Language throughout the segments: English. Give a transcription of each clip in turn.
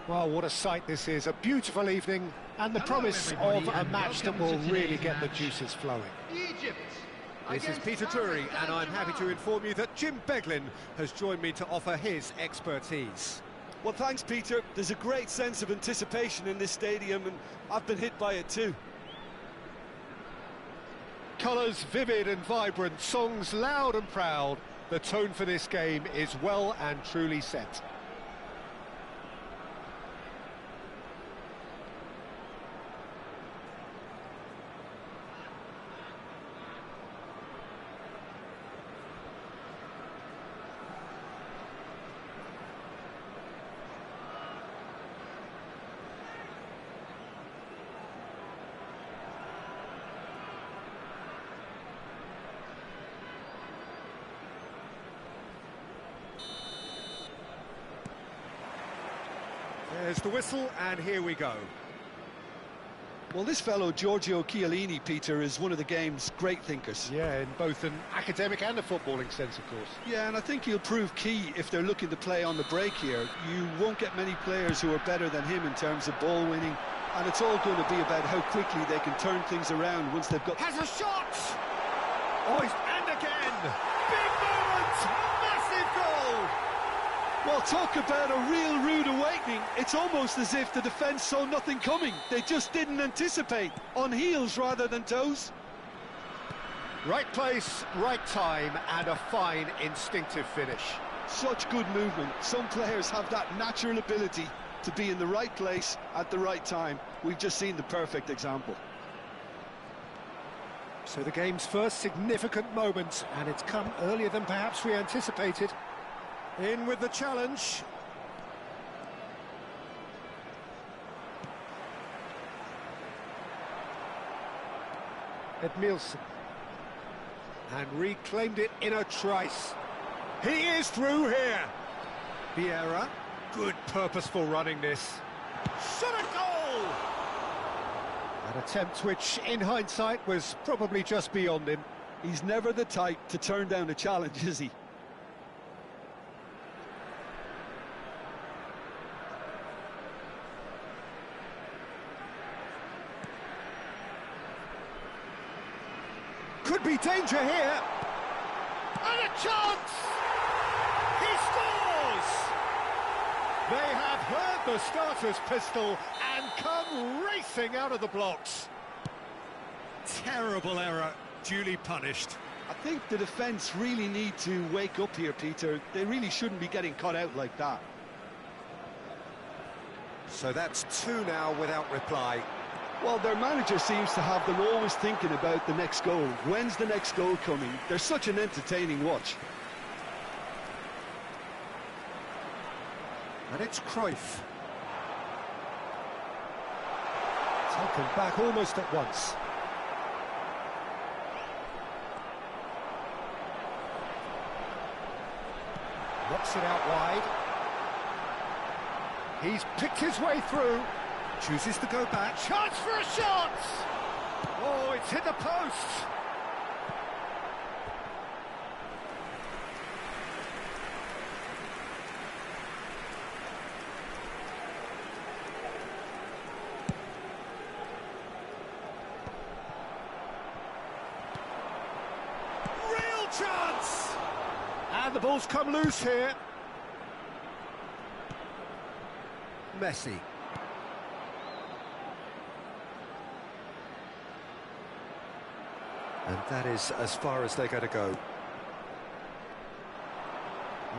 Well, what a sight this is. A beautiful evening and the promise of a match that will really get the juices flowing. Egypt. This is Peter Drury, and I'm happy to inform you that Jim Beglin has joined me to offer his expertise. Well, thanks, Peter. There's a great sense of anticipation in this stadium, and I've been hit by it too. Colours vivid and vibrant, songs loud and proud. The tone for this game is well and truly set. There's the whistle, and here we go. Well, this fellow, Giorgio Chiellini, Peter, is one of the game's great thinkers. Yeah, in both an academic and a footballing sense, of course. Yeah, and I think he'll prove key if they're looking to play on the break here. You won't get many players who are better than him in terms of ball winning, and it's all going to be about how quickly they can turn things around once they've got... Has a shot! Oh, and again! Big moment! Massive goal! Well, talk about a real rude awakening. It's almost as if the defence saw nothing coming. They just didn't anticipate, on heels rather than toes. Right place, right time, and a fine instinctive finish. Such good movement. Some players have that natural ability to be in the right place at the right time. We've just seen the perfect example. So the game's first significant moment, and it's come earlier than perhaps we anticipated. In with the challenge. Edmilson. And reclaimed it in a trice. He is through here. Vieira. Good purposeful running this. Shot a goal! An attempt which, in hindsight, was probably just beyond him. He's never the type to turn down a challenge, is he? Could be danger here. And a chance! He scores! They have heard the starter's pistol and come racing out of the blocks. Terrible error, duly punished. I think the defence really need to wake up here, Peter. They really shouldn't be getting caught out like that. So that's two now without reply. Well, their manager seems to have them always thinking about the next goal. When's the next goal coming? They're such an entertaining watch. And it's Cruyff. Taken back almost at once. Knocks it out wide. He's picked his way through. Chooses to go back. Chance for a shot! Oh, it's hit the post! Real chance! And the ball's come loose here. Messi. And that is as far as they're going to go.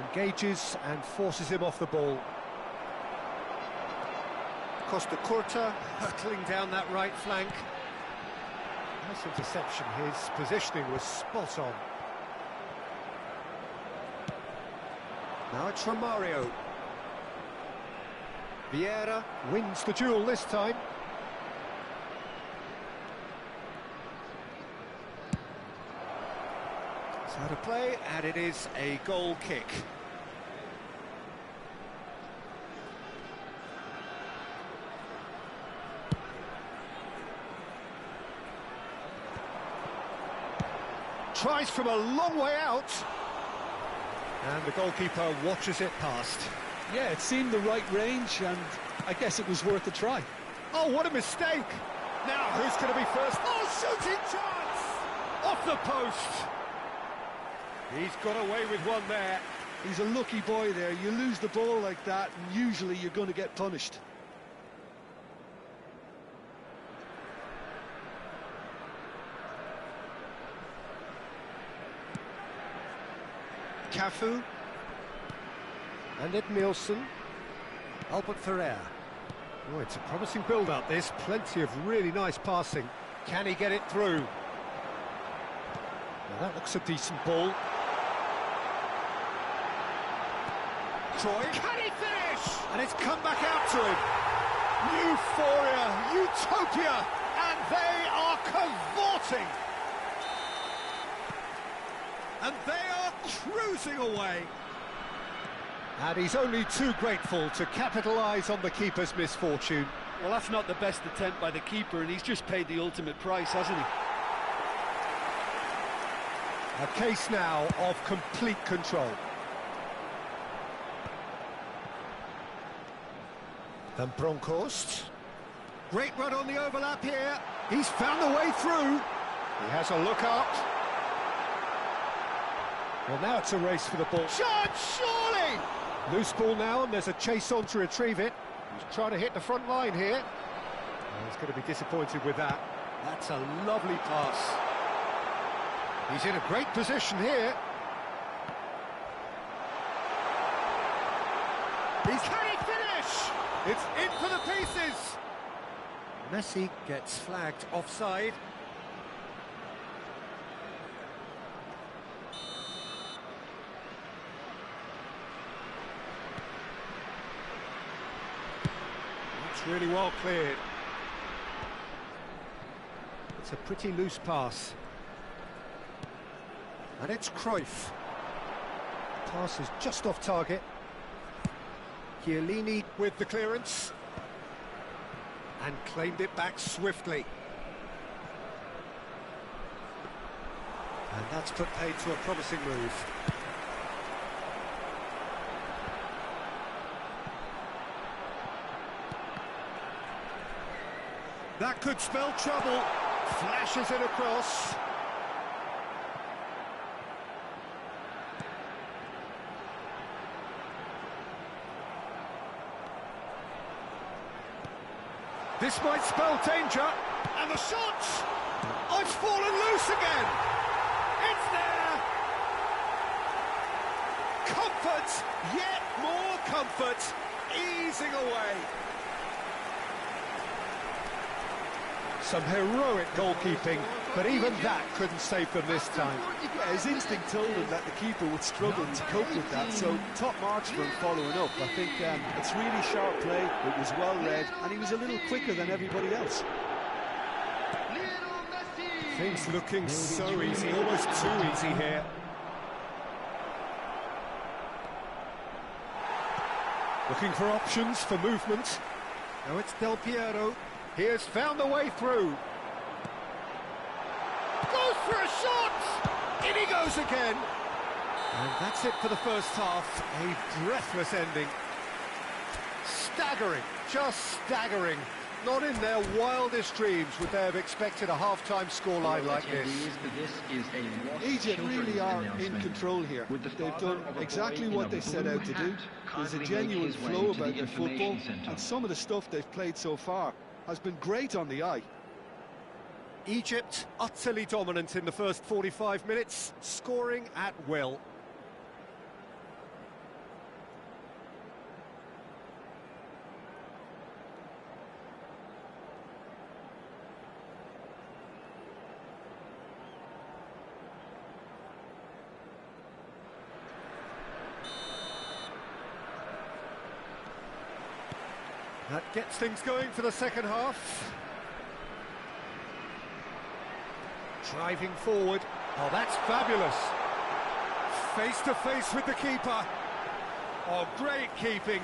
Engages and forces him off the ball. Costa Curta hurtling down that right flank. Nice interception. His positioning was spot on. Now it's from Mario. Vieira wins the duel this time. It's out of play, and it is a goal kick. Tries from a long way out. And the goalkeeper watches it past. Yeah, it seemed the right range, and I guess it was worth a try. Oh, what a mistake! Now, who's going to be first? Oh, shooting chance! Off the post! He's got away with one there. He's a lucky boy there. You lose the ball like that, and usually you're going to get punished. Cafu. And Edmilson. Albert Ferrer. Oh, it's a promising build-up, this. Plenty of really nice passing. Can he get it through? Well, that looks a decent ball. Troy. Can he finish? And it's come back out to him. Euphoria, utopia, and they are cavorting. And they are cruising away. And he's only too grateful to capitalise on the keeper's misfortune. Well, that's not the best attempt by the keeper, and he's just paid the ultimate price, hasn't he? A case now of complete control. Van Bronckhorst. Great run on the overlap here. He's found the way through. He has a look up. Well, now it's a race for the ball. Shot, surely! Loose ball now, and there's a chase on to retrieve it. He's trying to hit the front line here. Oh, he's going to be disappointed with that. That's a lovely pass. He's in a great position here. Can he finish? It's in for the pieces. Messi gets flagged offside. It's really well cleared. It's a pretty loose pass. And it's Cruyff. Pass is just off target. Chiellini with the clearance. And claimed it back swiftly. And that's put paid to a promising move. That could spell trouble. Flashes it across. This might spell danger, and the shot! Oh, it's fallen loose again! It's there! Comfort, yet more comfort, easing away. Some heroic goalkeeping, but even that couldn't save them this time. Yeah, his instinct told him that the keeper would struggle to cope with that, so top marks for him following up. I think it's really sharp play, it was well read, and he was a little quicker than everybody else. Things looking so easy, almost too easy here. Looking for options for movement. Now it's Del Piero. He has found a way through. Goes for a shot! In he goes again. And that's it for the first half. A breathless ending. Staggering, just staggering. Not in their wildest dreams would they have expected a half-time scoreline like this. Egypt really are in control here. They've done exactly what they set out to do. There's a genuine flow about their football, and some of the stuff they've played so far has been great on the eye. Egypt utterly dominant in the first 45 minutes, scoring at will. That gets things going for the second half. Driving forward. Oh, that's fabulous. Face to face with the keeper. Oh, great keeping.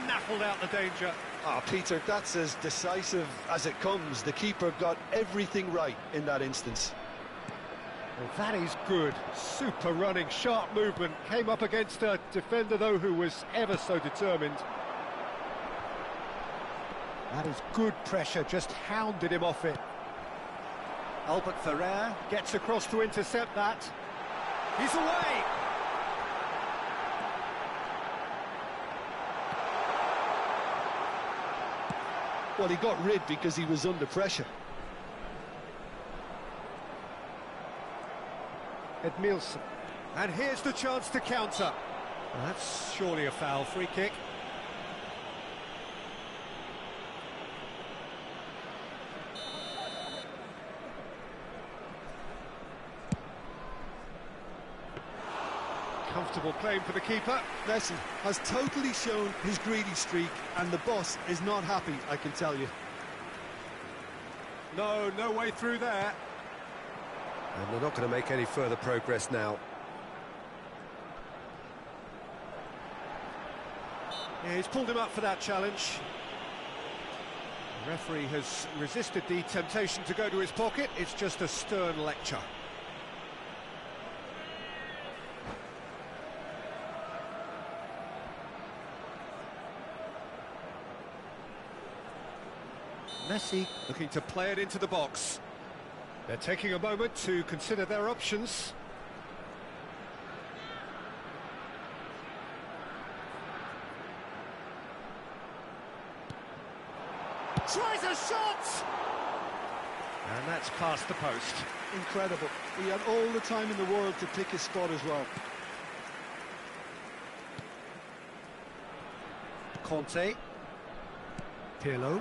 Snaffled out the danger. Ah, Peter, that's as decisive as it comes. The keeper got everything right in that instance. Well, that is good. Super running, sharp movement. Came up against a defender, though, who was ever so determined. That is good pressure, just hounded him off it. Albert Ferrer gets across to intercept that. He's away! Well, he got rid because he was under pressure. Edmilson. And here's the chance to counter. Well, that's surely a foul. Free kick. Comfortable claim for the keeper. Messi has totally shown his greedy streak, and the boss is not happy, I can tell you. No way through there. And they're not going to make any further progress now. Yeah, he's pulled him up for that challenge. The referee has resisted the temptation to go to his pocket. It's just a stern lecture. Messi looking to play it into the box. They're taking a moment to consider their options. Tries a shot! And that's past the post. Incredible. He had all the time in the world to pick his spot as well. Conte. Pirlo.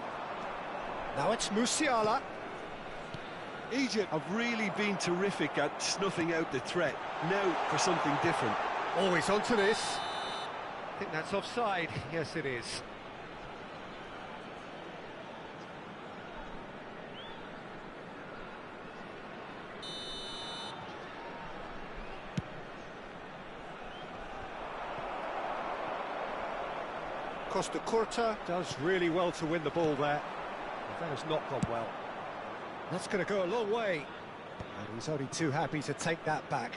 Now it's Musiala. Egypt have really been terrific at snuffing out the threat. Now for something different. Always onto this. I think that's offside. Yes, it is. Costa Curta does really well to win the ball there. But that has not gone well. That's going to go a long way. And he's only too happy to take that back.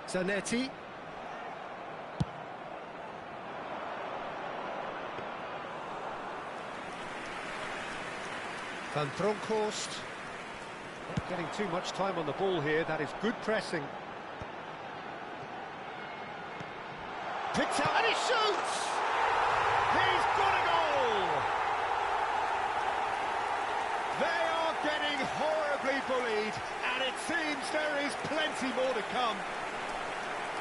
Zanetti. Van Bronckhorst. Not getting too much time on the ball here. That is good pressing. Picks out and he shoots! He's got a goal! They are getting horribly bullied, and it seems there is plenty more to come.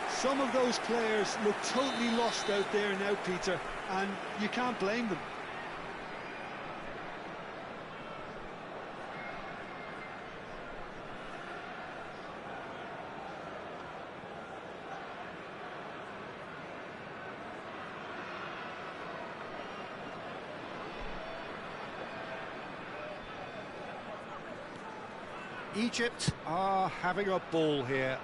Some of those players look totally lost out there now, Peter, and you can't blame them. Egypt are having a ball here.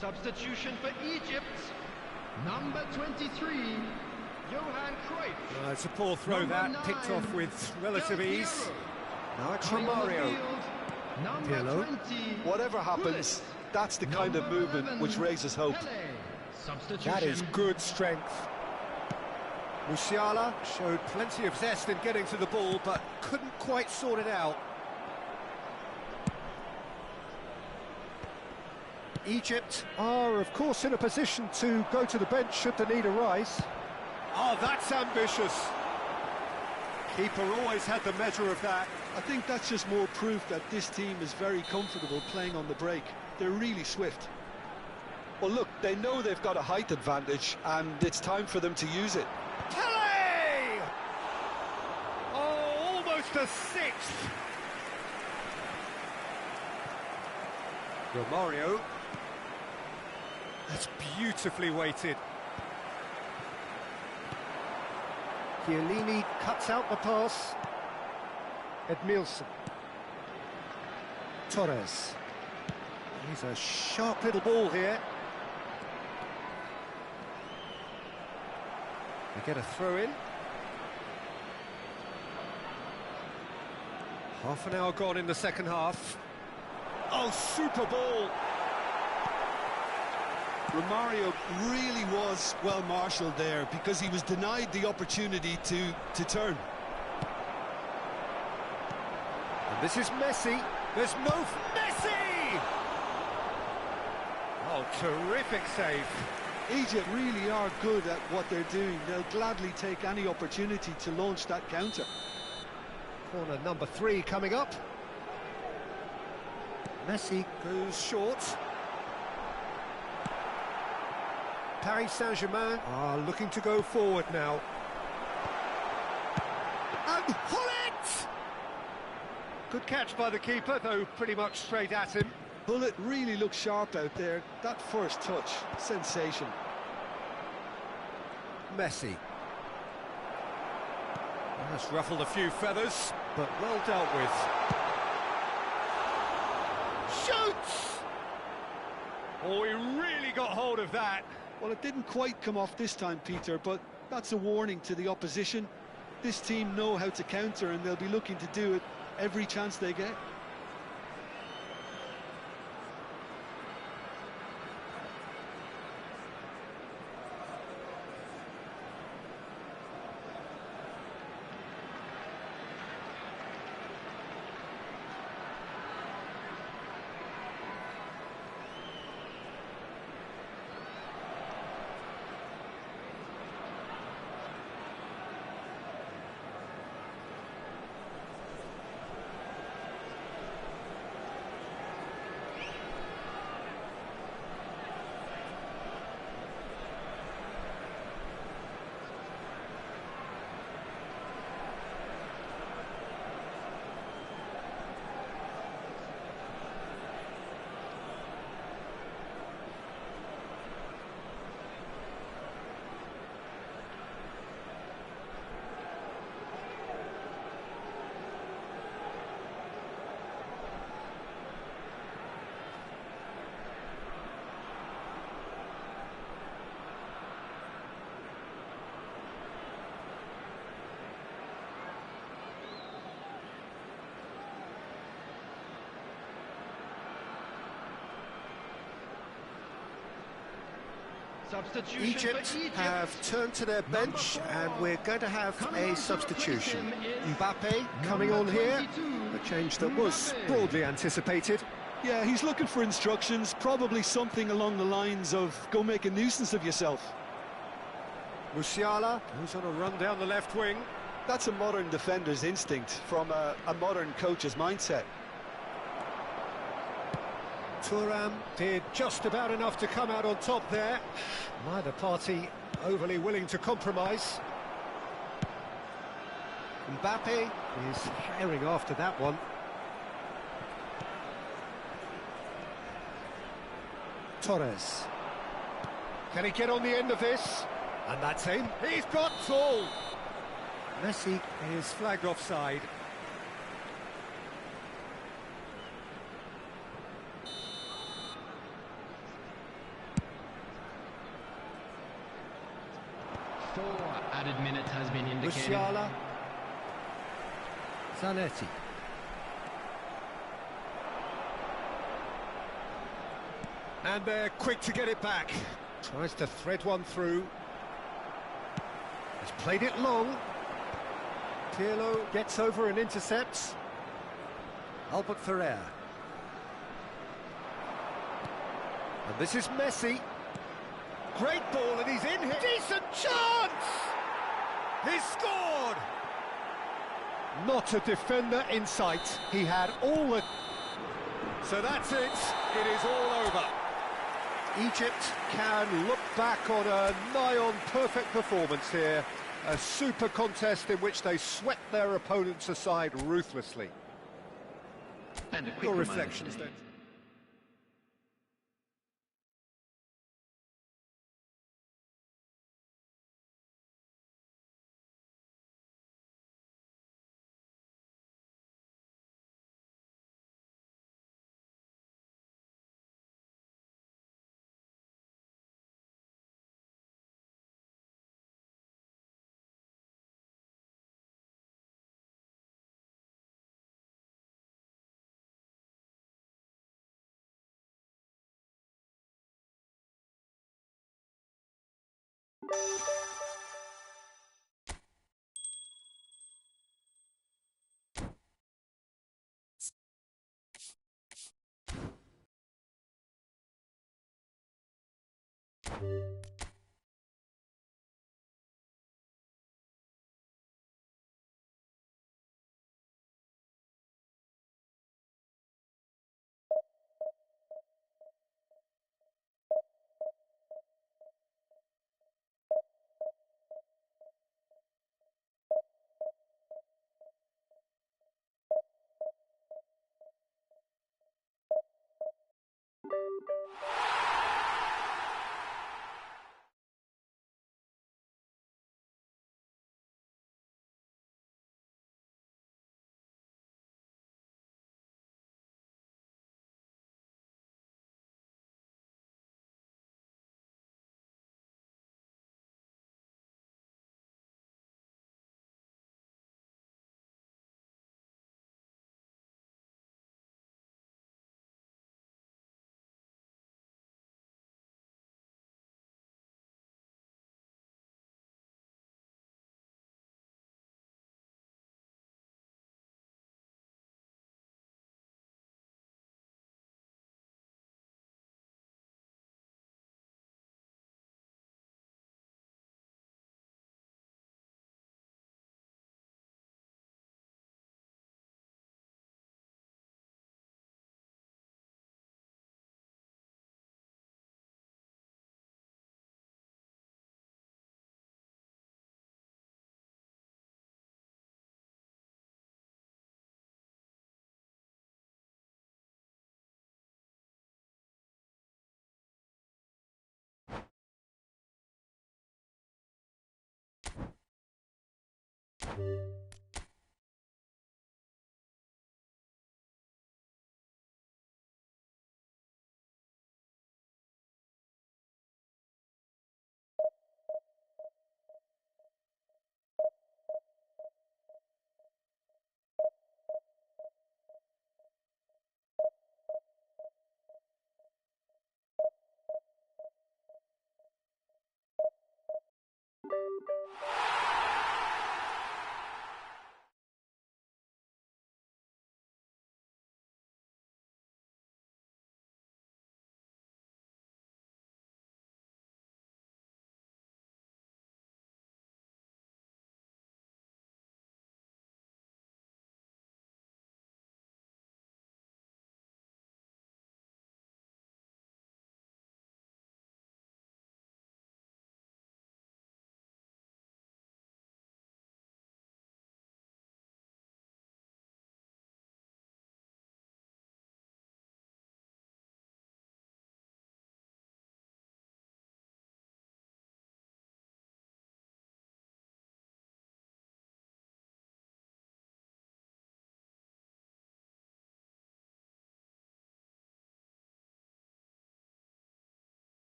Substitution for Egypt, number 23, Johan Cruyff. It's a poor throw Number that, 9, picked off with relative Del ease. Piero. Now it's Coming on the Romario. field, number Pirlo. 20, Whatever happens, Gullit. that's the kind of Number movement 11, which raises hope. Pele. Substitution. That is good strength. Musiala showed plenty of zest in getting to the ball, but couldn't quite sort it out. Egypt are, of course, in a position to go to the bench should the need arise. Oh, that's ambitious. Keeper always had the measure of that. I think that's just more proof that this team is very comfortable playing on the break. They're really swift. Well, look, they know they've got a height advantage, and it's time for them to use it. Pele! Oh, the sixth. Romario. That's beautifully weighted. Chiellini cuts out the pass. Edmilson. Torres. He's a sharp little ball here. They get a throw in. Half an hour gone in the second half. Oh, super ball! Romario really was well marshalled there because he was denied the opportunity to turn. And this is Messi. There's no Messi! Oh, terrific save. Egypt really are good at what they're doing. They'll gladly take any opportunity to launch that counter. Corner number 3 coming up. Messi goes short. Paris Saint-Germain are looking to go forward now. And Hullet! Good catch by the keeper, though pretty much straight at him. Hullet really looks sharp out there. That first touch, sensation. Messi. That's ruffled a few feathers, but well dealt with. Shoots! Oh, he really got hold of that. Well, it didn't quite come off this time, Peter, but that's a warning to the opposition. This team know how to counter, and they'll be looking to do it every chance they get. Egypt have turned to their bench, and we're going to have a substitution. Mbappe coming on here, a change that was broadly anticipated. Yeah, he's looking for instructions, probably something along the lines of go make a nuisance of yourself. Musiala, who's on a run down the left wing. That's a modern defender's instinct from a modern coach's mindset. Thuram did just about enough to come out on top there. Neither party overly willing to compromise. Mbappe is herring after that one. Torres. Can he get on the end of this? And that's him. He's got full. Messi is flagged offside. Added minutes has been indicated. Musiala. Zanetti. And they're quick to get it back. Tries to thread one through. He's played it long. Pirlo gets over and intercepts. Albert Ferrer. And this is Messi. Great ball, and he's in here. Decent chance! He's scored! Not a defender in sight. He had all the... So that's it. It is all over. Egypt can look back on a nigh-on perfect performance here. A super contest in which they swept their opponents aside ruthlessly. And a quick Your reminder reflections today. then?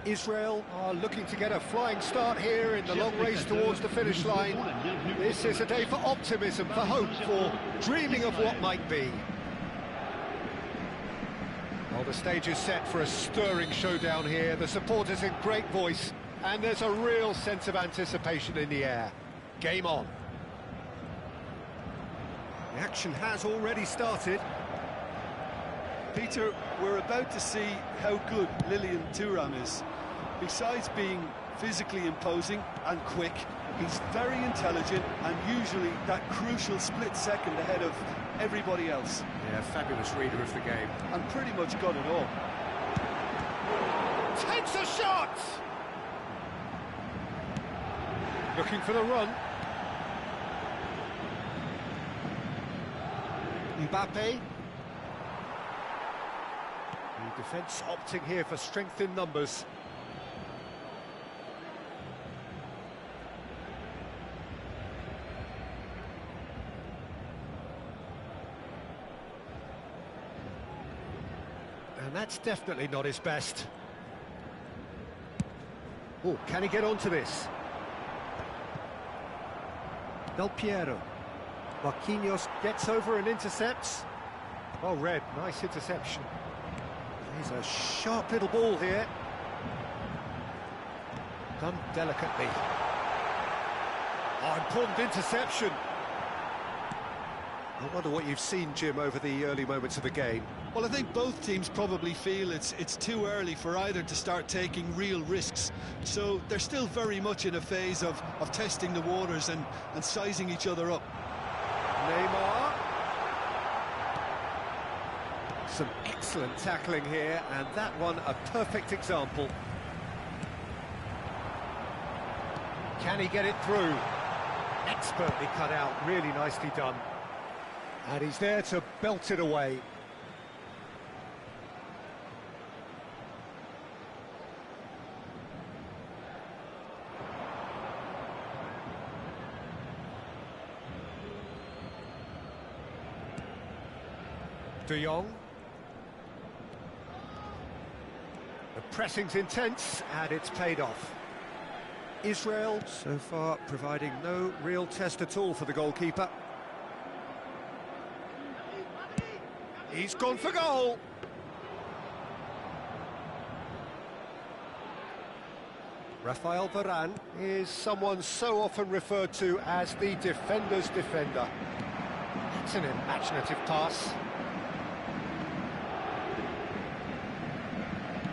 Israel are looking to get a flying start here in the long race towards the finish line. This is a day for optimism, for hope, for dreaming of what might be. Well, the stage is set for a stirring showdown here. The supporters in great voice, and there's a real sense of anticipation in the air. Game on. The action has already started. Peter, we're about to see how good Lilian Thuram is. Besides being physically imposing and quick, he's very intelligent and usually that crucial split second ahead of everybody else. Yeah, fabulous reader of the game. And pretty much got it all. Takes a shot! Looking for the run. Mbappe. The defence opting here for strength in numbers. And that's definitely not his best. Oh, can he get onto this? Del Piero. Marquinhos gets over and intercepts. Oh, Red, nice interception. He's a sharp little ball here. Done delicately. Oh, important interception. I wonder what you've seen, Jim, over the early moments of the game. Well, I think both teams probably feel it's too early for either to start taking real risks. So they're still very much in a phase of testing the waters and sizing each other up. Neymar. Some excellent tackling here, and that one a perfect example. Can he get it through? Expertly cut out, really nicely done. And he's there to belt it away. De Jong. The pressing's intense, and it's paid off. Israel, so far, providing no real test at all for the goalkeeper. He's gone for goal! Rafael Varane is someone so often referred to as the defender's defender. It's an imaginative pass.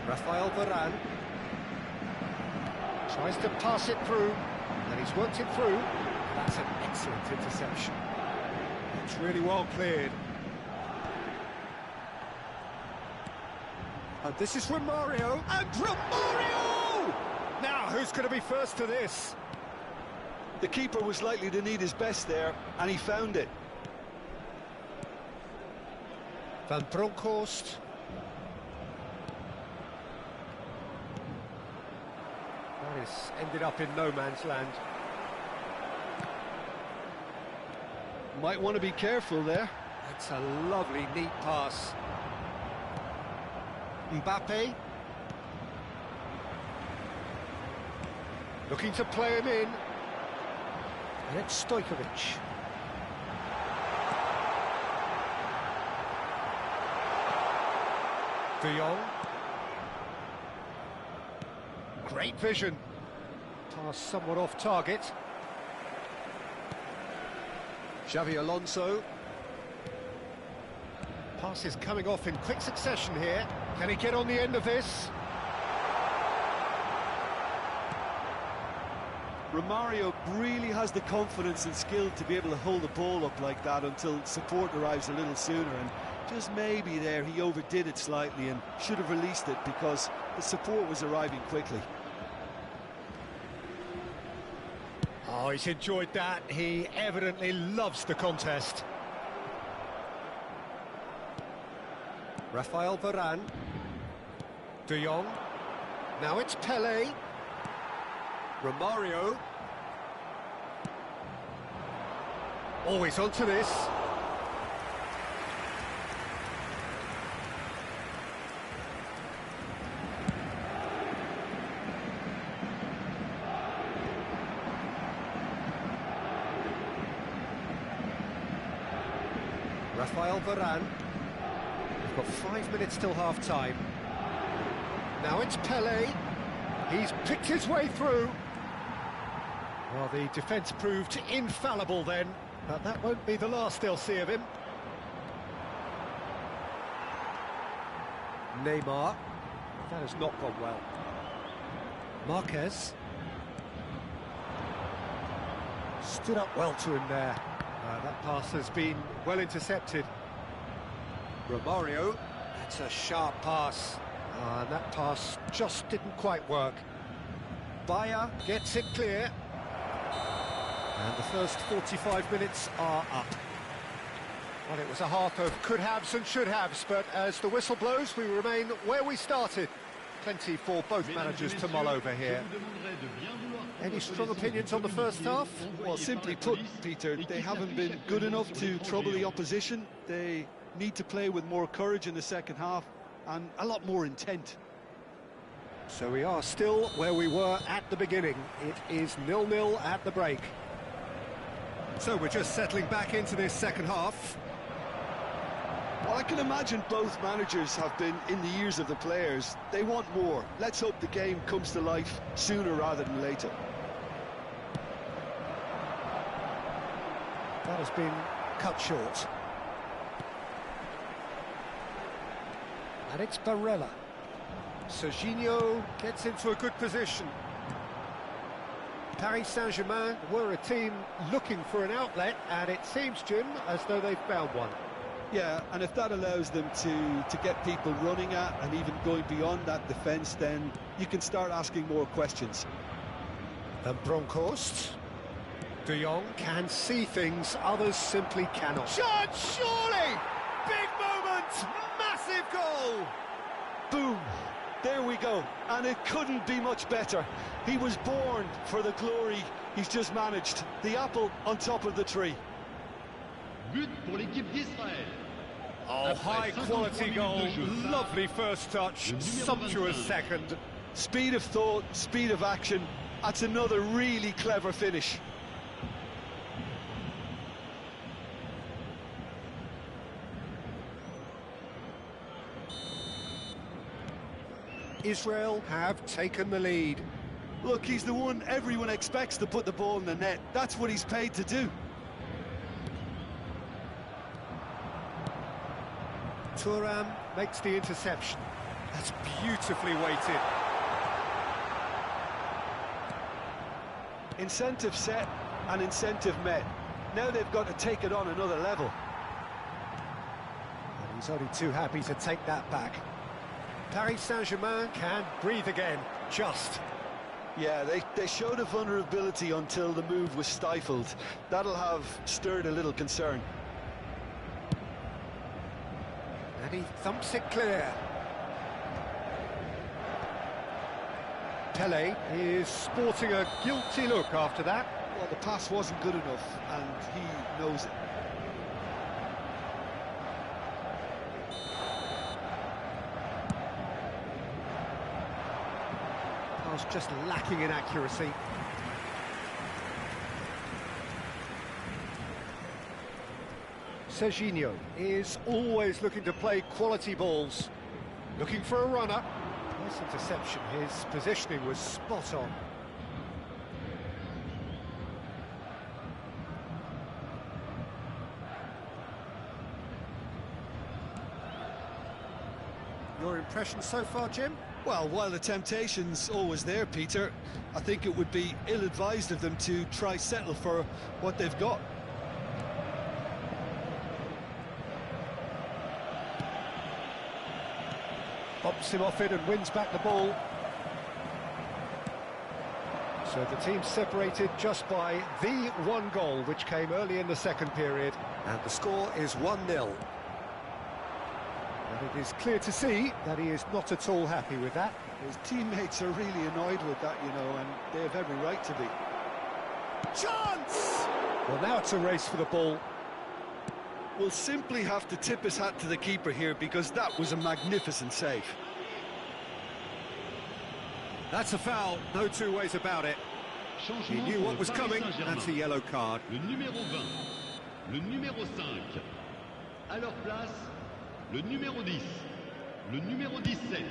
Rafael Varane tries to pass it through, and he's worked it through. That's an excellent interception. It's really well cleared. And this is Romario, and Romario! Now, who's going to be first to this? The keeper was likely to need his best there, and he found it. Van Bronckhorst. That is ended up in no man's land. Might want to be careful there. That's a lovely, neat pass. Mbappe. Looking to play him in. And it's Stojkovic. De Jong. Great vision. Pass somewhat off target. Xavi Alonso. Pass is coming off in quick succession here. Can he get on the end of this? Romario really has the confidence and skill to be able to hold the ball up like that until support arrives a little sooner, and just maybe there he overdid it slightly and should have released it because the support was arriving quickly. Oh, he's enjoyed that. He evidently loves the contest. Rafael Varane. De Jong. Now it's Pele. Romario. Always onto this. Rafael Varane. We've got 5 minutes till half-time. Now it's Pele. He's picked his way through. Well, the defence proved infallible then, but that won't be the last they'll see of him. Neymar. That has not gone well. Marquez. Stood up well to him there. That pass has been well intercepted. Romario. That's a sharp pass. And that pass just didn't quite work. Bayer gets it clear. And the first 45 minutes are up. Well, it was a half of could-haves and should-haves, but as the whistle blows, we remain where we started. Plenty for both managers to mull over here. Any strong opinions on the first half? Well, simply put, Peter, they haven't been good enough to trouble the opposition. They need to play with more courage in the second half and a lot more intent. So we are still where we were at the beginning. It is 0-0 at the break. So we're just settling back into this second half. Well, I can imagine both managers have been in the ears of the players. They want more. Let's hope the game comes to life sooner rather than later. That has been cut short. And it's Barella. Serginho gets into a good position. Paris Saint-Germain were a team looking for an outlet, and it seems, Jim, as though they've found one. Yeah, and if that allows them to get people running at and even going beyond that defence, then you can start asking more questions. And Bronckhorst. De Jong can see things others simply cannot. Shot, surely! Big moment! Massive goal! Boom! There we go, and it couldn't be much better. He was born for the glory he's just managed. The apple on top of the tree. But pour l'équipe d'Israël. Oh, high-quality goal, lovely first touch, sumptuous second. Speed of thought, speed of action, that's another really clever finish. Israel have taken the lead. Look, he's the one everyone expects to put the ball in the net. That's what he's paid to do. Thuram makes the interception. That's beautifully weighted. Incentive set and incentive met. Now they've got to take it on another level. And he's only too happy to take that back. Paris Saint-Germain can breathe again, just. Yeah, they showed a vulnerability until the move was stifled. That'll have stirred a little concern. And he thumps it clear. Pele is sporting a guilty look after that. Well, the pass wasn't good enough, and he knows it. Pass just lacking in accuracy. Serginho is always looking to play quality balls. Looking for a runner. Nice interception, his positioning was spot on. Your impression so far, Jim? Well, while the temptation's always there, Peter, I think it would be ill-advised of them to try settle for what they've got. Bumps him off it and wins back the ball. So the team separated just by the one goal, which came early in the second period. And the score is 1-0. And it is clear to see that he is not at all happy with that. His teammates are really annoyed with that, you know, and they have every right to be. Chance! Well, now it's a race for the ball. We'll simply have to tip his hat to the keeper here, because that was a magnificent save. That's a foul, no two ways about it. He knew what was coming, that's a yellow card. Le numéro 20, le numéro 5. À leur place, le numéro 10, le numéro 17.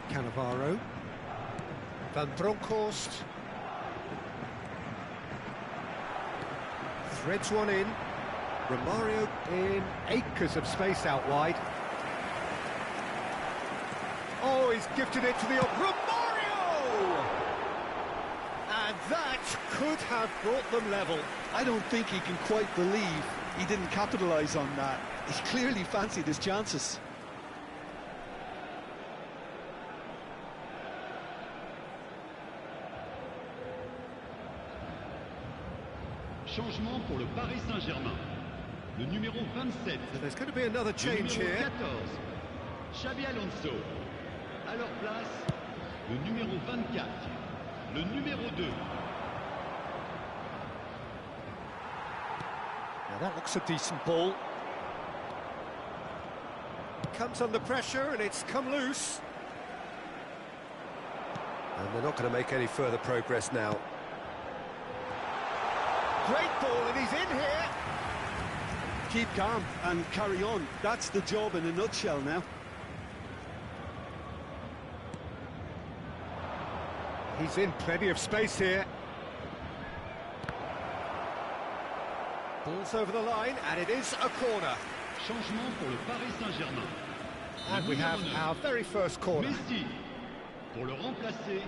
Cannavaro. Van Bronckhorst. Threads one in. Romario in acres of space out wide. Oh, he's gifted it to the... Romario! And that could have brought them level. I don't think he can quite believe he didn't capitalise on that. He clearly fancied his chances. Changement pour le Paris Saint-Germain. Le numéro 27. So there's going to be another change here. Le numéro 14. Xabi Alonso. À leur place, le numéro 24. Le numéro 2. Now that looks a decent ball. Comes under pressure and it's come loose. And they're not going to make any further progress now. Great ball, and he's in here. Keep calm and carry on. That's the job in a nutshell now. He's in plenty of space here. Ball's over the line, and it is a corner. Changement pour le Paris Saint-Germain. And we have our very first corner. Messi. Pour le remplacer,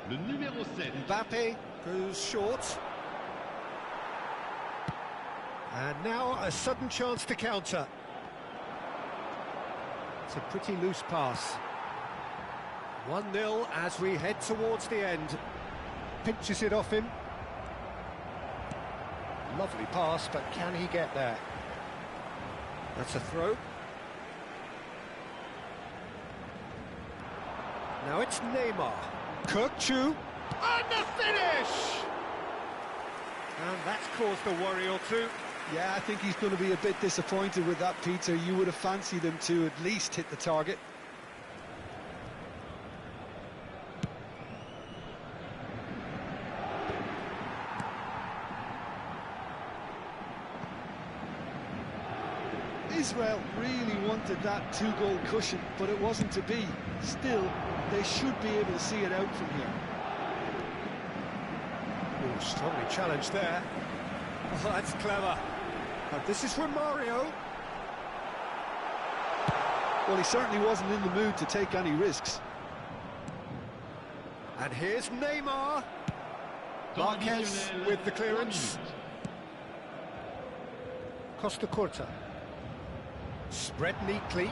le numéro 7. Mbappe goes short. And now a sudden chance to counter. It's a pretty loose pass. 1-0 as we head towards the end. Pinches it off him. Lovely pass, but can he get there? That's a throw. Now it's Neymar. Kirkchu And the finish! And that's caused a worry or two. Yeah, I think he's going to be a bit disappointed with that, Peter. You would have fancied him to at least hit the target. Israel really wanted that two-goal cushion, but it wasn't to be. Still, they should be able to see it out from here. Oh, strongly challenged there. Oh, that's clever. And this is from Mario. Well, he certainly wasn't in the mood to take any risks. And here's Neymar. Marquez with the clearance. Costa Curta. Spread neatly.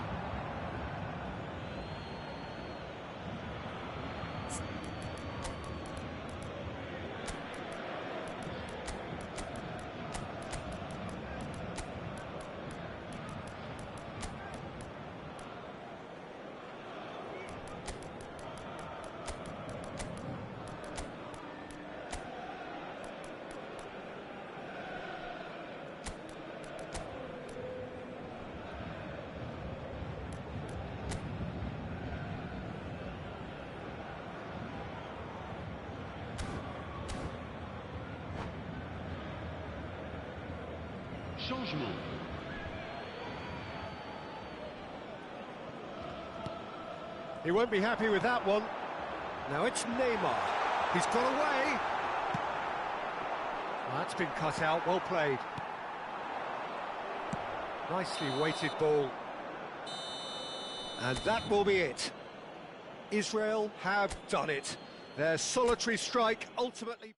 Changement. He won't be happy with that one. Now it's Neymar. He's got away. Well, that's been cut out. Well played. Nicely weighted ball. And that will be it. Israel have done it. Their solitary strike ultimately...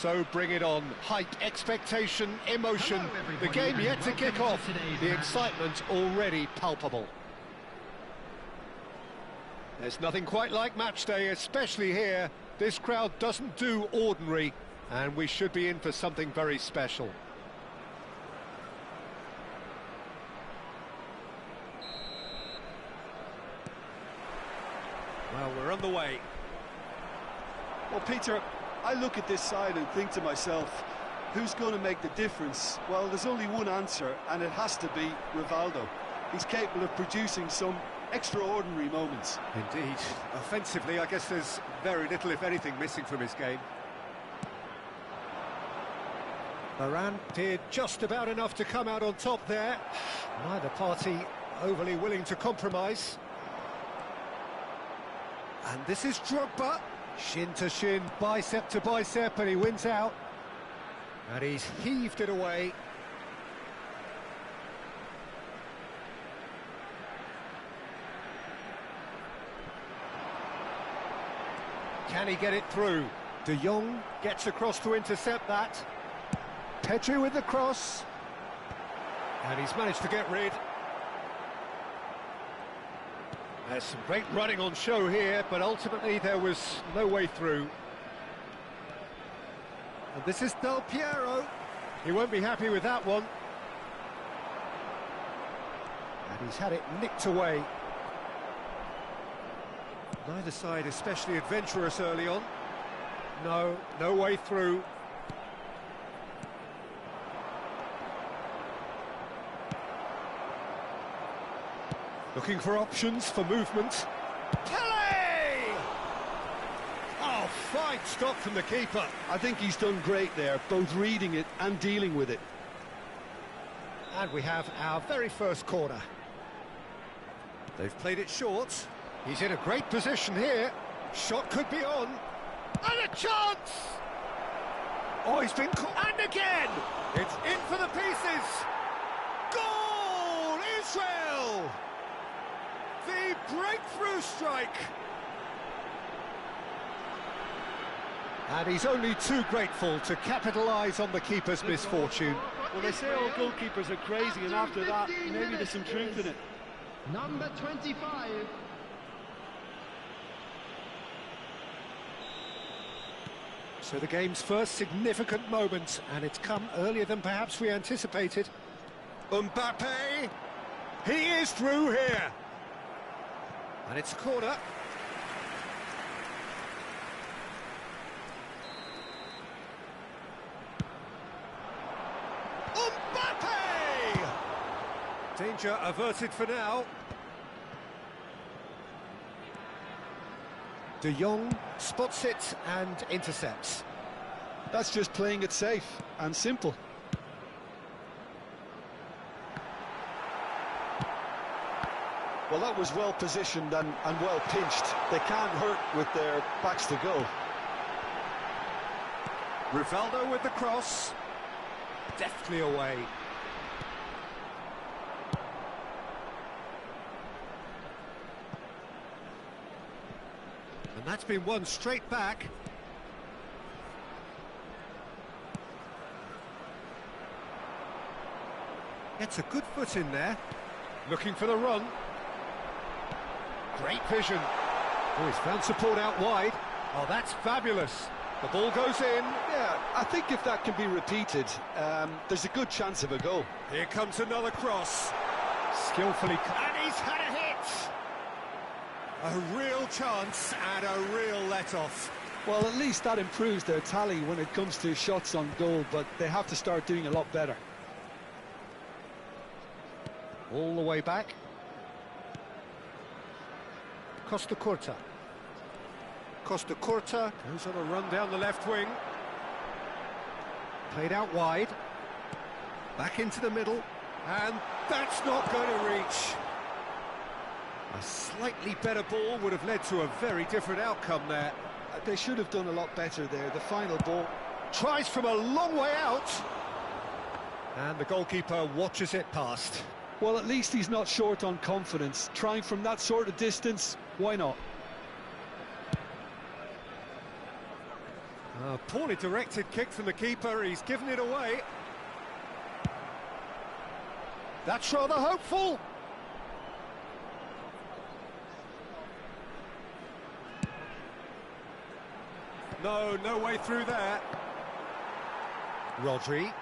So bring it on. Hype, expectation, emotion. Hello, The game everybody, yet to and kick welcome off. to today's The match. excitement already palpable. There's nothing quite like match day, especially here. This crowd doesn't do ordinary, and we should be in for something very special. Well, we're on the way. Well, Peter, I look at this side and think to myself, who's going to make the difference? Well, there's only one answer, and it has to be Rivaldo. He's capable of producing some extraordinary moments. Indeed. Offensively, I guess there's very little, if anything, missing from his game. Varane did just about enough to come out on top there. Neither party overly willing to compromise. And this is Drogba. Shin to shin, bicep to bicep, and he wins out. And he's heaved it away. Can he get it through? De Jong gets across to intercept that. Pedri with the cross. And he's managed to get rid. There's some great running on show here, but ultimately there was no way through. And this is Del Piero. He won't be happy with that one. And he's had it nicked away. Neither side especially adventurous early on. No way through. Looking for options for movement. Pele! Oh, fine stop from the keeper. I think he's done great there, both reading it and dealing with it. And we have our very first corner. They've played it short. He's in a great position here. Shot could be on. And a chance! Oh, he's been caught. And again! It's in for the pieces! Goal! Israel! The breakthrough strike! And he's only too grateful to capitalise on the keeper's misfortune. Well, they say all goalkeepers are crazy, and after that, maybe there's some truth in it. Number 25. So the game's first significant moment, and it's come earlier than perhaps we anticipated. Mbappe! He is through here! And it's a corner. Mbappe! Danger averted for now. De Jong spots it and intercepts. That's just playing it safe and simple. Well, that was well positioned and well pinched. They can't hurt with their backs to goal. Rivaldo with the cross. Deftly away. And that's been won straight back. Gets a good foot in there. Looking for the run. Great vision. Oh, he's found support out wide. Oh, that's fabulous. The ball goes in. Yeah, I think if that can be repeated, there's a good chance of a goal. Here comes another cross. Skillfully, and he's had a hit. A real chance and a real let-off. Well, at least that improves their tally when it comes to shots on goal, but they have to start doing a lot better. All the way back. Costa Curta. Costa Curta goes on a run down the left wing. Played out wide. Back into the middle. And that's not going to reach. A slightly better ball would have led to a very different outcome there. They should have done a lot better there. The final ball. Tries from a long way out. And the goalkeeper watches it past. Well, at least he's not short on confidence. Trying from that sort of distance, why not? A poorly directed kick from the keeper, he's given it away. That's rather hopeful. No way through there. Rodri.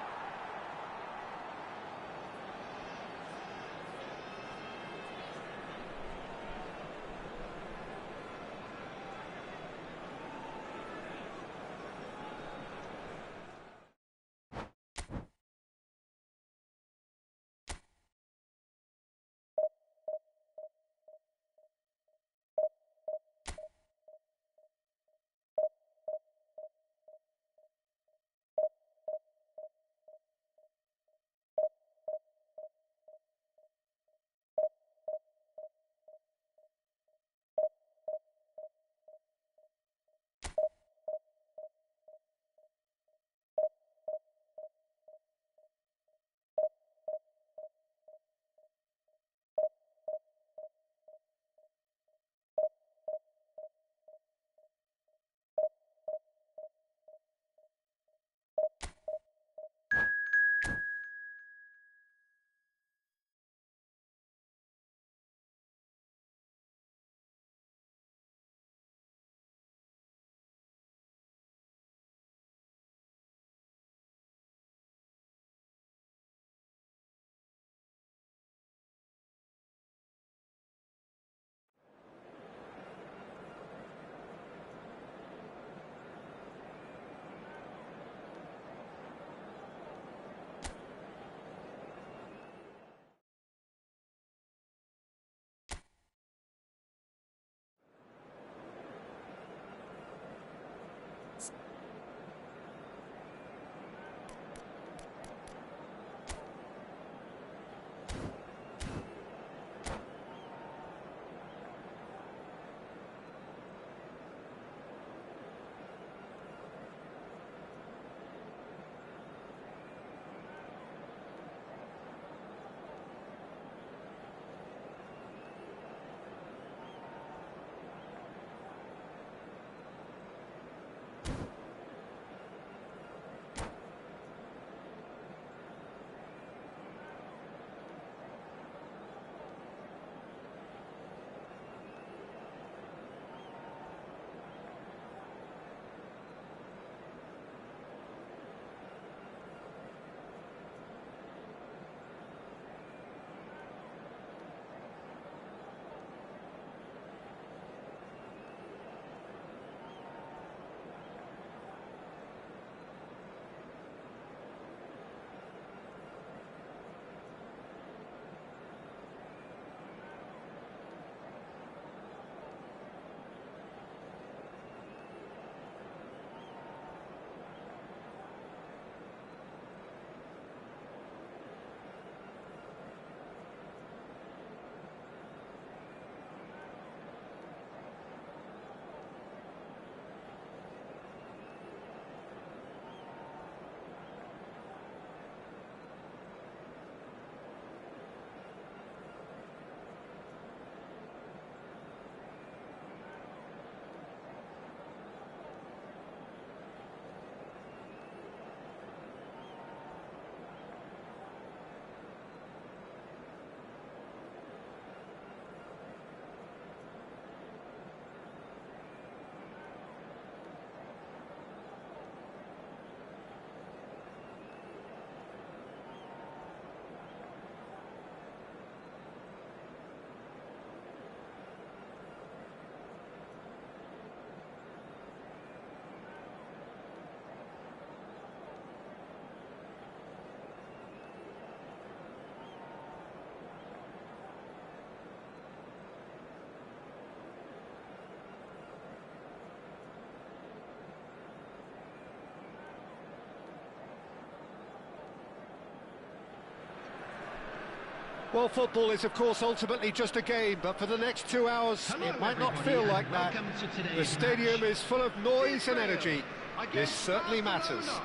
Well, football is, of course, ultimately just a game, but for the next 2 hours, Hello, it might not everybody, feel and like that. welcome to today's The stadium match. is full of noise and Israel energy. This against certainly Barcelona. matters.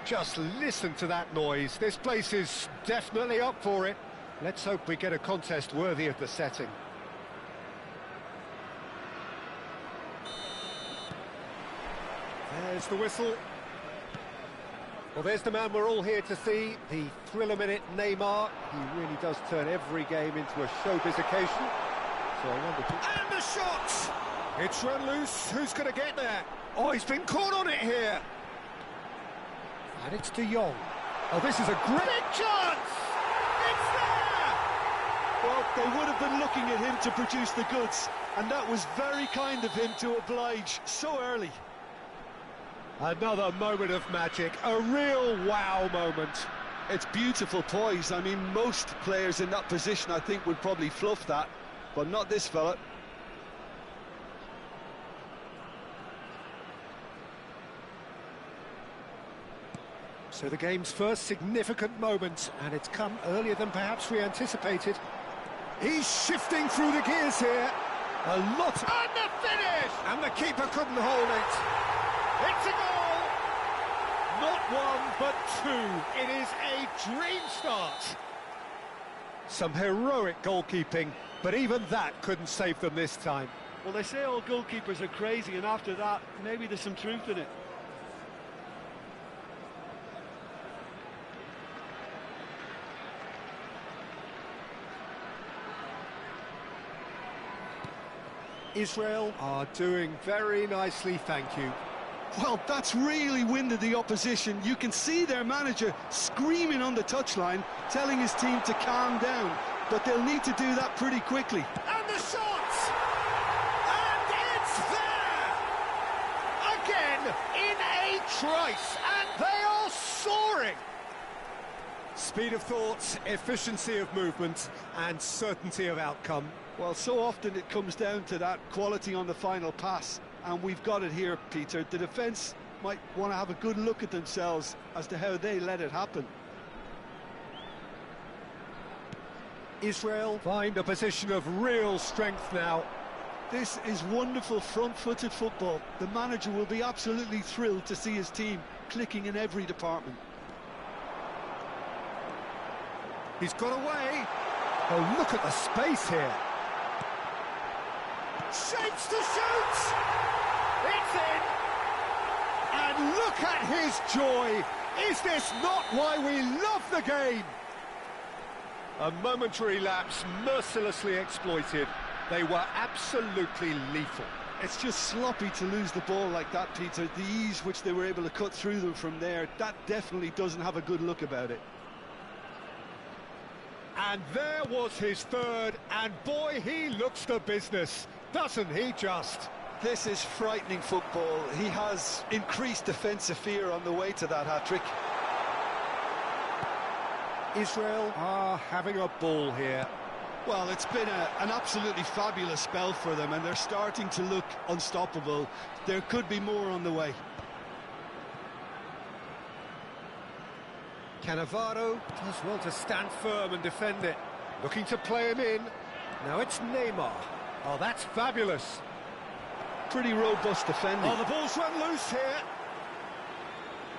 Just listen to that noise. This place is definitely up for it. Let's hope we get a contest worthy of the setting. There's the whistle. Well, there's the man we're all here to see, the thriller-minute Neymar. He really does turn every game into a showbiz occasion. So I wonder... And the shot! It's run loose. Who's going to get there? Oh, he's been caught on it here. And it's De Jong. Oh, this is a great chance! It's there! Well, they would have been looking at him to produce the goods, and that was very kind of him to oblige so early. Another moment of magic, a real wow moment. It's beautiful poise. I mean, most players in that position, I think, would probably fluff that, but not this fella. So the game's first significant moment, and it's come earlier than perhaps we anticipated. He's shifting through the gears here. A lot. And the finish! And the keeper couldn't hold it. It's a goal! Not one, but two. It is a dream start. Some heroic goalkeeping, but even that couldn't save them this time. Well, they say all goalkeepers are crazy, and after that, maybe there's some truth in it. Israel are doing very nicely, thank you. Well, that's really winded the opposition. You can see their manager screaming on the touchline, telling his team to calm down, but they'll need to do that pretty quickly. And the shot! And it's there! Again, in a trice, and they are soaring! Speed of thought, efficiency of movement, and certainty of outcome. Well, so often it comes down to that quality on the final pass, and we've got it here, Peter. The defence might want to have a good look at themselves as to how they let it happen. Israel find a position of real strength now. This is wonderful front-footed football. The manager will be absolutely thrilled to see his team clicking in every department. He's got away. Oh, look at the space here. Shapes to shoot! It's in! And look at his joy! Is this not why we love the game? A momentary lapse mercilessly exploited. They were absolutely lethal. It's just sloppy to lose the ball like that, Peter. The ease which they were able to cut through them from there, that definitely doesn't have a good look about it. And there was his third, and boy, he looks the business, doesn't he just? This is frightening football. He has increased defensive fear on the way to that hat-trick. Israel are having a ball here. Well, it's been an absolutely fabulous spell for them, and they're starting to look unstoppable. There could be more on the way. Cannavaro does well to stand firm and defend it. Looking to play him in. Now it's Neymar. Oh, that's fabulous. Pretty robust defending. Oh, the ball's run loose here.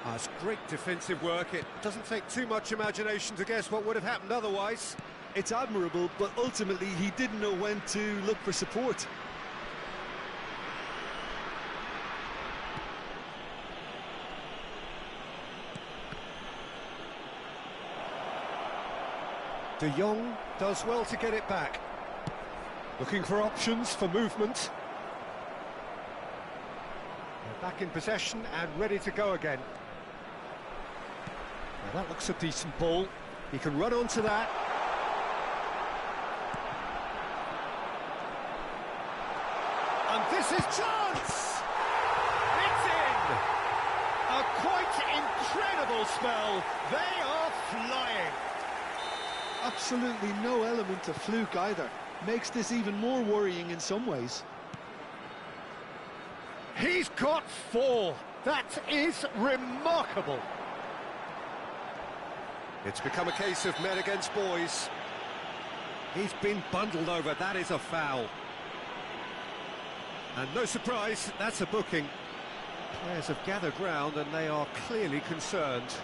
Oh, it's great defensive work. It doesn't take too much imagination to guess what would have happened otherwise. It's admirable, but ultimately he didn't know when to look for support. De Jong does well to get it back. Looking for options for movement. They're back in possession and ready to go again. Now that looks a decent ball. He can run onto that. And this is chance! It's in! A quite incredible spell. They are flying. Absolutely no element of fluke either. Makes this even more worrying in some ways. He's got 4. That is remarkable. It's become a case of men against boys. He's been bundled over, that is a foul. And no surprise, that's a booking. Players have gathered round and they are clearly concerned.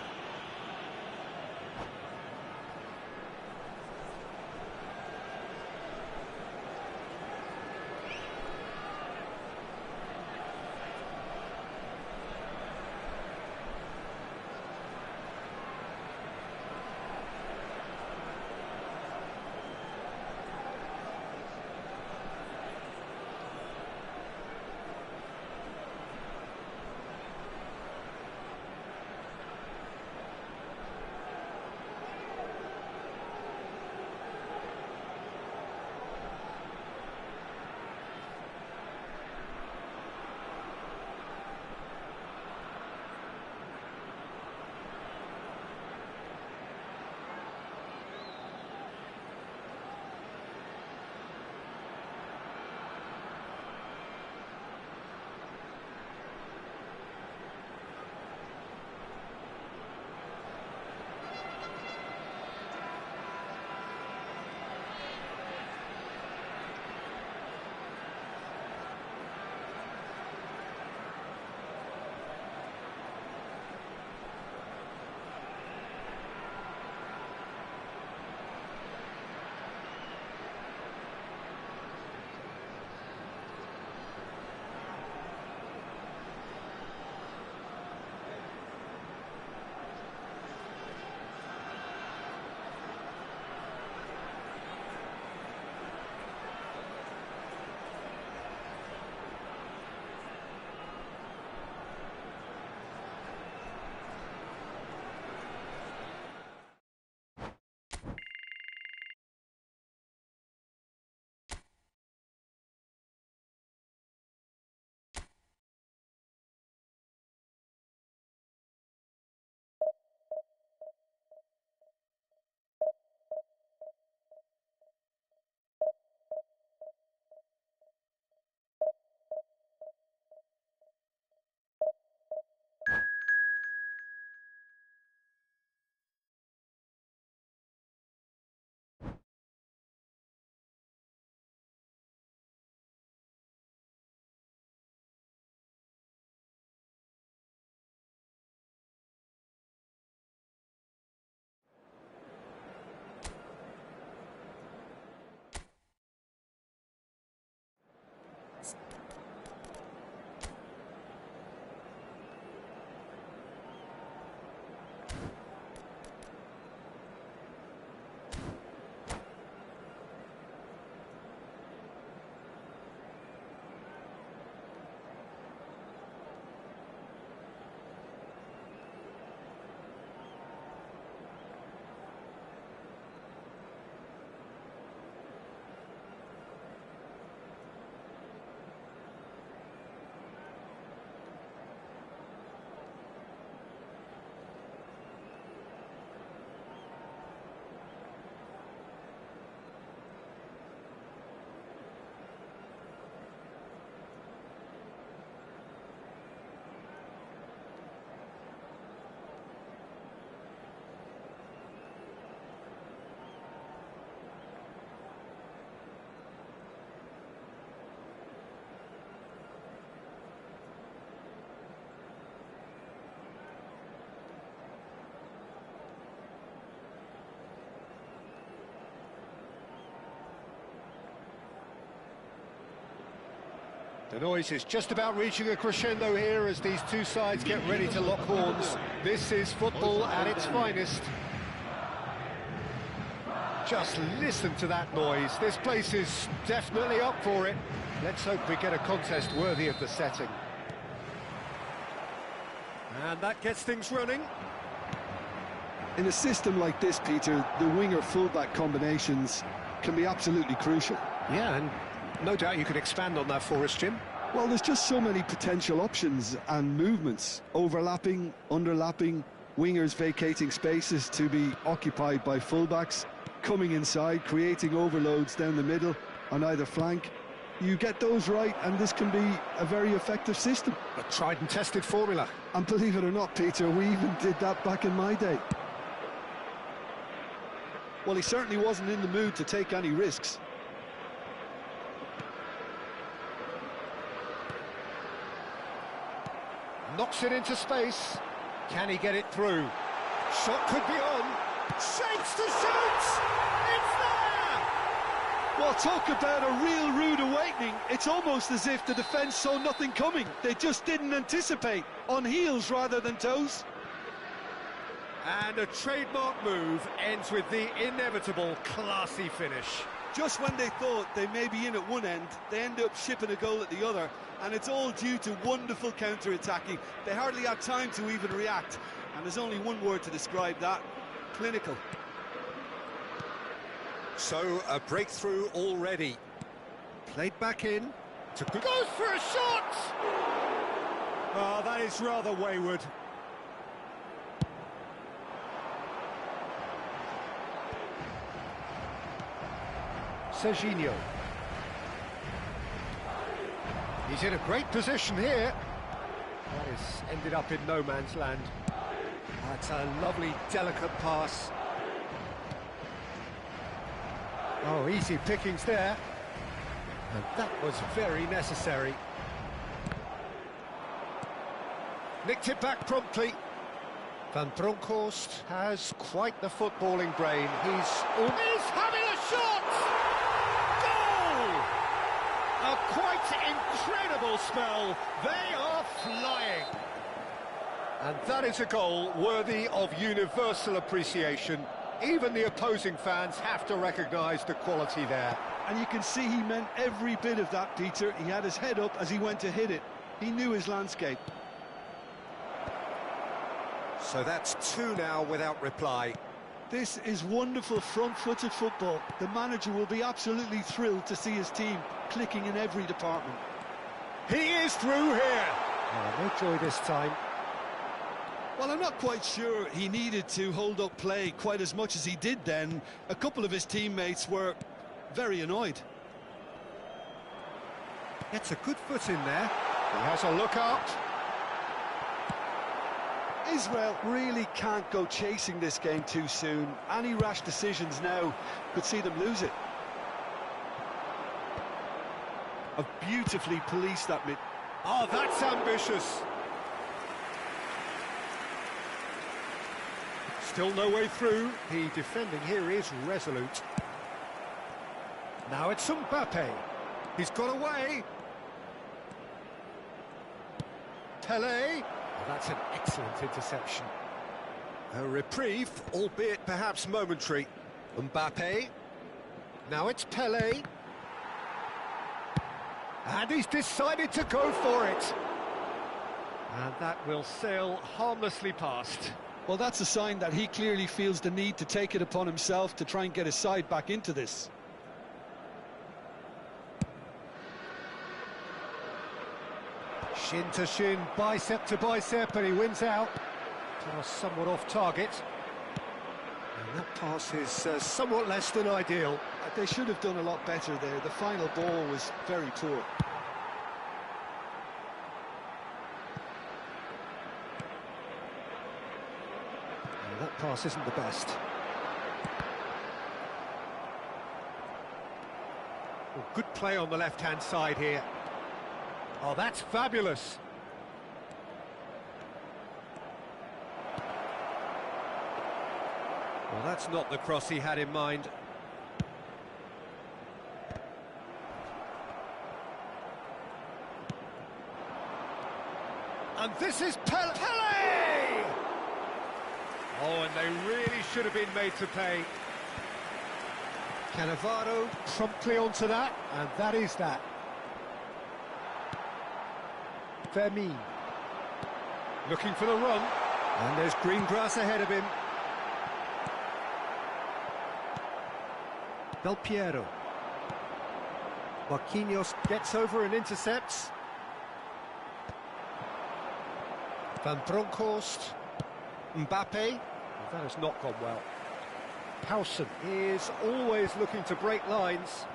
The noise is just about reaching a crescendo here as these two sides get ready to lock horns. This is football at its finest. Just listen to that noise. This place is definitely up for it. Let's hope we get a contest worthy of the setting. And that gets things running. In a system like this, Peter, the winger-fullback combinations can be absolutely crucial. Yeah, and no doubt you could expand on that for us, Jim. Well, there's just so many potential options and movements. Overlapping, underlapping, wingers vacating spaces to be occupied by fullbacks, coming inside, creating overloads down the middle on either flank. You get those right, and this can be a very effective system. A tried and tested formula. And believe it or not, Peter, we even did that back in my day. Well, he certainly wasn't in the mood to take any risks. Knocks it into space. Can he get it through? Shot could be on. Shakes the shot! It's there! Well, talk about a real rude awakening. It's almost as if the defence saw nothing coming. They just didn't anticipate. On heels rather than toes. And a trademark move ends with the inevitable classy finish. Just when they thought they may be in at one end, they end up shipping a goal at the other, and it's all due to wonderful counter-attacking. They hardly had time to even react, and there's only one word to describe that: clinical. So, a breakthrough already. Played back in. Goes for a shot! Oh, that is rather wayward. Serginho. He's in a great position here. That has ended up in no man's land. That's a lovely, delicate pass. Oh, easy pickings there. And that was very necessary. Nicked it back promptly. Van Bronckhorst has quite the footballing brain. He's having a shot! Goal! A quite incredible spell. They are flying. And that is a goal worthy of universal appreciation. Even the opposing fans have to recognise the quality there. And you can see he meant every bit of that, Peter. He had his head up as he went to hit it. He knew his landscape. So that's two now without reply. This is wonderful front-footed football. The manager will be absolutely thrilled to see his team clicking in every department. He is through here. Oh, no joy this time. Well, I'm not quite sure he needed to hold up play quite as much as he did then. A couple of his teammates were very annoyed. Gets a good foot in there. He has a look up. Israel really can't go chasing this game too soon. Any rash decisions now could see them lose it. Have beautifully policed that mid. Oh, that's ambitious. Still no way through. The defending here is resolute. Now it's Mbappe. He's got away. Pelé. Oh, that's an excellent interception. A reprieve, albeit perhaps momentary. Mbappe. Now it's Pelé. And he's decided to go for it. And that will sail harmlessly past. Well, that's a sign that he clearly feels the need to take it upon himself to try and get his side back into this. Shin to shin, bicep to bicep, and he wins out. Pass somewhat off target. And that pass is somewhat less than ideal. They should have done a lot better there. The final ball was very poor. That pass isn't the best. Oh, good play on the left-hand side here. Oh, that's fabulous. Well, that's not the cross he had in mind. And this is Pelé! Oh, and they really should have been made to pay. Cannavaro promptly onto that, and that is that. Fermin. Looking for the run. And there's green grass ahead of him. Del Piero. Marquinhos gets over and intercepts. Van Bronckhorst. Mbappe. That has not gone well. Howson is always looking to break lines.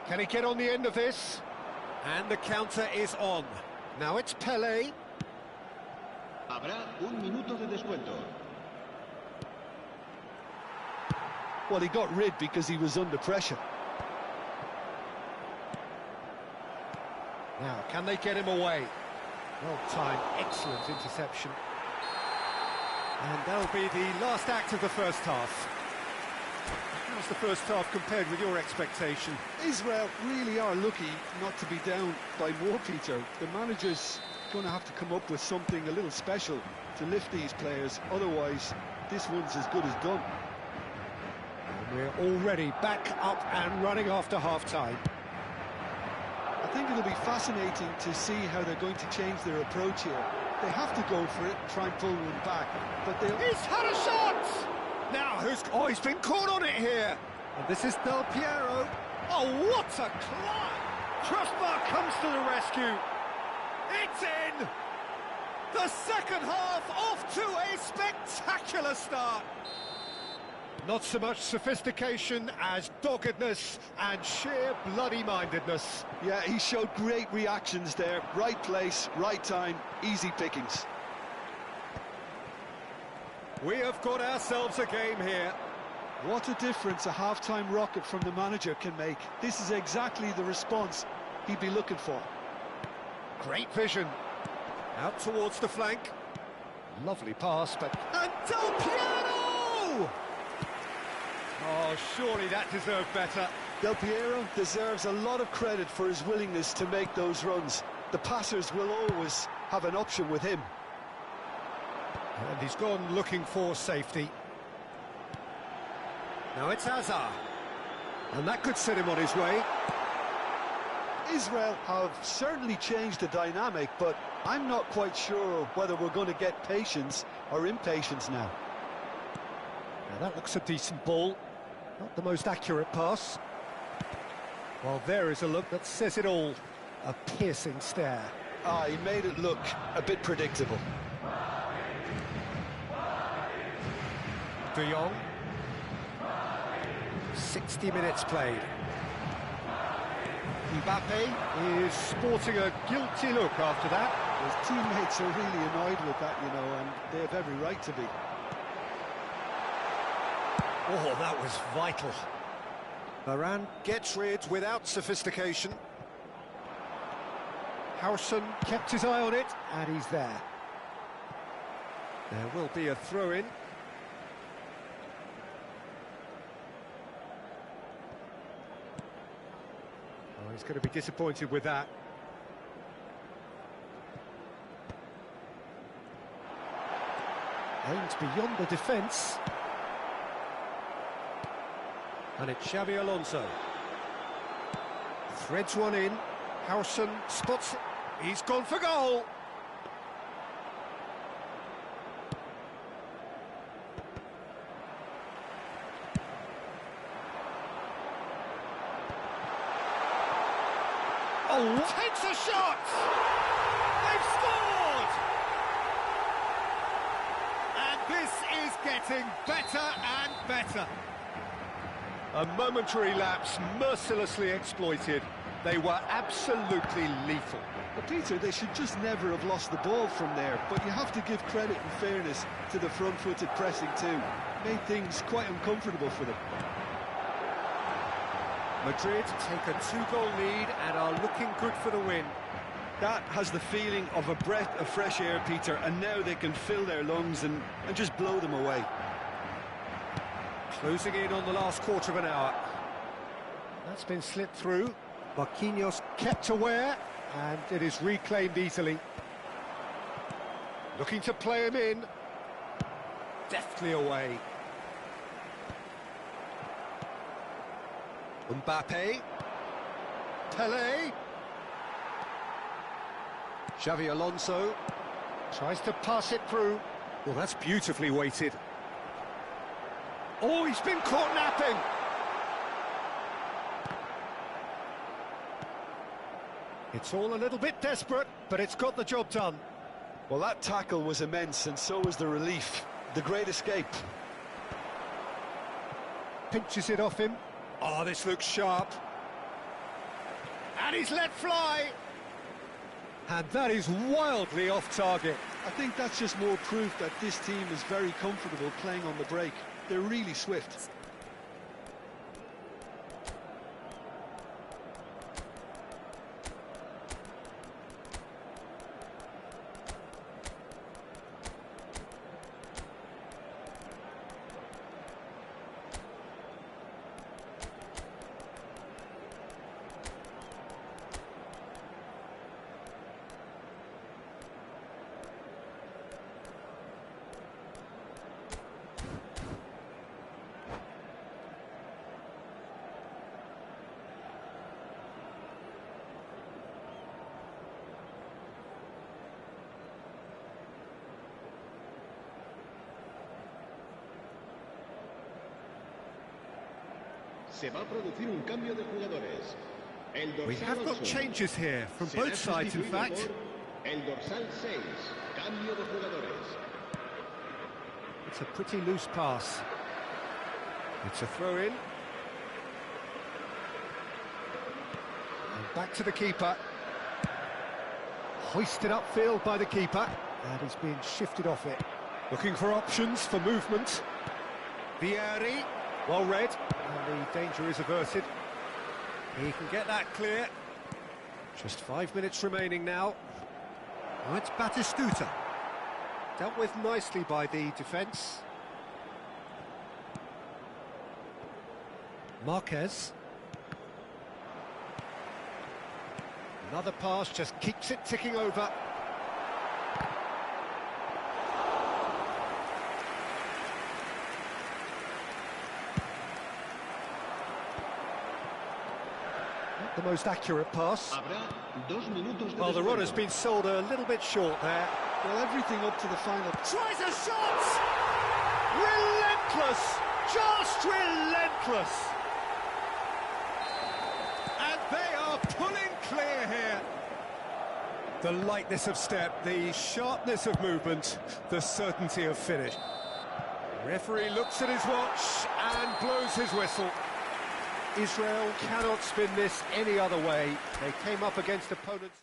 Can he get on the end of this? And the counter is on. Now it's Pelé. Habrá un minuto de descuento. Well, he got rid because he was under pressure. Now, can they get him away? Well-timed, excellent interception. And that'll be the last act of the first half. How's the first half compared with your expectation? Israel really are lucky not to be down by more, Peter. The manager's going to have to come up with something a little special to lift these players. Otherwise, this one's as good as done. And we're already back up and running after half-time. I think it'll be fascinating to see how they're going to change their approach here. They have to go for it, try and pull one back, but they'll... He's had a shot! Now, oh, he's been caught on it here! And this is Del Piero. Oh, what a climb! Crossbar comes to the rescue. It's in! The second half off to a spectacular start. Not so much sophistication as doggedness and sheer bloody-mindedness. Yeah, he showed great reactions there. Right place, right time, easy pickings. We have got ourselves a game here. What a difference a half-time rocket from the manager can make. This is exactly the response he'd be looking for. Great vision. Out towards the flank. Lovely pass, but... And Del Piero! Oh, surely that deserved better. Del Piero deserves a lot of credit for his willingness to make those runs. The passers will always have an option with him. And he's gone looking for safety. Now it's Hazard. And that could set him on his way. Israel have certainly changed the dynamic, but I'm not quite sure whether we're going to get patience or impatience now. Now that looks a decent ball. Not the most accurate pass. Well, there is a look that says it all. A piercing stare. Ah, he made it look a bit predictable. De Jong. 60 minutes played. Mbappe is sporting a guilty look after that. His teammates are really annoyed with that, you know, and they have every right to be. Oh, that was vital. Varane gets rid without sophistication. Howson kept his eye on it, and he's there. There will be a throw-in. Oh, he's going to be disappointed with that. Aims beyond the defence. And it's Xavi Alonso. Threads one in. Howson spots it. He's gone for goal. Oh, takes a shot! They've scored! And this is getting better and better. A momentary lapse, mercilessly exploited. They were absolutely lethal. But Peter, they should just never have lost the ball from there, but you have to give credit and fairness to the front-footed pressing too. Made things quite uncomfortable for them. Madrid take a two-goal lead and are looking good for the win. That has the feeling of a breath of fresh air, Peter, and now they can fill their lungs and just blow them away. Closing in on the last quarter of an hour. That's been slipped through. Marquinhos kept aware, and it is reclaimed easily. Looking to play him in. Deftly away. Mbappe. Pelé. Xavi Alonso. Tries to pass it through. Well, that's beautifully weighted. Oh, he's been caught napping. It's all a little bit desperate, but it's got the job done. Well, that tackle was immense, and so was the relief. The great escape. Pinches it off him. Oh, this looks sharp. And he's let fly. And that is wildly off target. I think that's just more proof that this team is very comfortable playing on the break. They're really swift. Se va a producir un cambio de jugadores. El We dorsal have got 8 changes here, from será both sides in sustituido fact. por el dorsal 6. Cambio de jugadores. It's a pretty loose pass. It's a throw-in. And back to the keeper. Hoisted upfield by the keeper. And he's being shifted off it. Looking for options for movement. Vieri, well read. And the danger is averted. He can get that clear. Just 5 minutes remaining now. Oh, it's Batistuta. Dealt with nicely by the defence. Marquez. Another pass just keeps it ticking over. Not the most accurate pass. Habrá 2 minutos de Well, the run has descuento. been sold a little bit short there. Well, everything up to the final. Tries a shot! Relentless! Just relentless! And they are pulling clear here. The lightness of step, the sharpness of movement, the certainty of finish. Referee looks at his watch and blows his whistle. Israel cannot spin this any other way. They came up against opponents.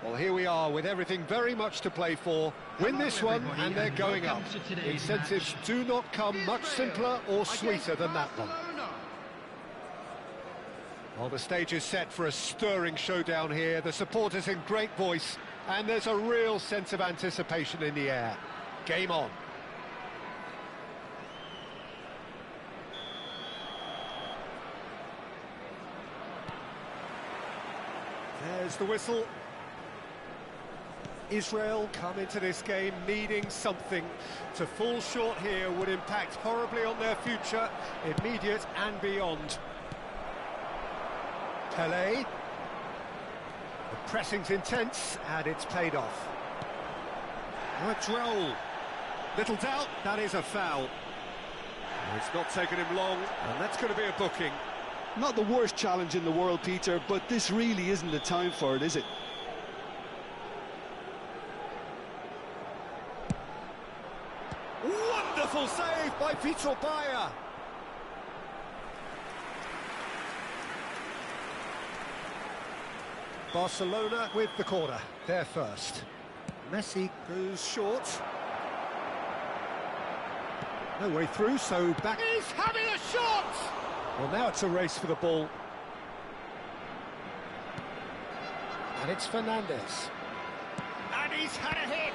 Well, here we are with everything very much to play for. Win this one and they're going up. Incentives do not come much simpler or sweeter than that one. Well, the stage is set for a stirring showdown here. The supporters in great voice, and there's a real sense of anticipation in the air. Game on. There's the whistle. Israel come into this game needing something. To fall short here would impact horribly on their future, immediate and beyond. Pelé. The pressing's intense, and it's paid off. Droll. Little doubt, that is a foul. It's not taken him long, and that's going to be a booking. Not the worst challenge in the world, Peter, but this really isn't the time for it, is it? Wonderful save by Vitor Bayer. Barcelona with the corner, they're first. Messi goes short. No way through, so back. He's having a shot! Well, now it's a race for the ball. And it's Fernandez. And he's had a hit!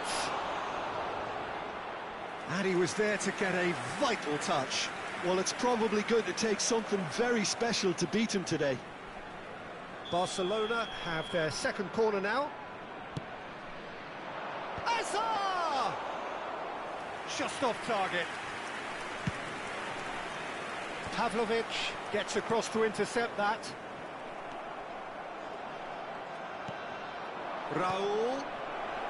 And he was there to get a vital touch. Well, it's probably going to take something very special to beat him today. Barcelona have their second corner now. Azar! Just off target. Pavlovic gets across to intercept that. Raul.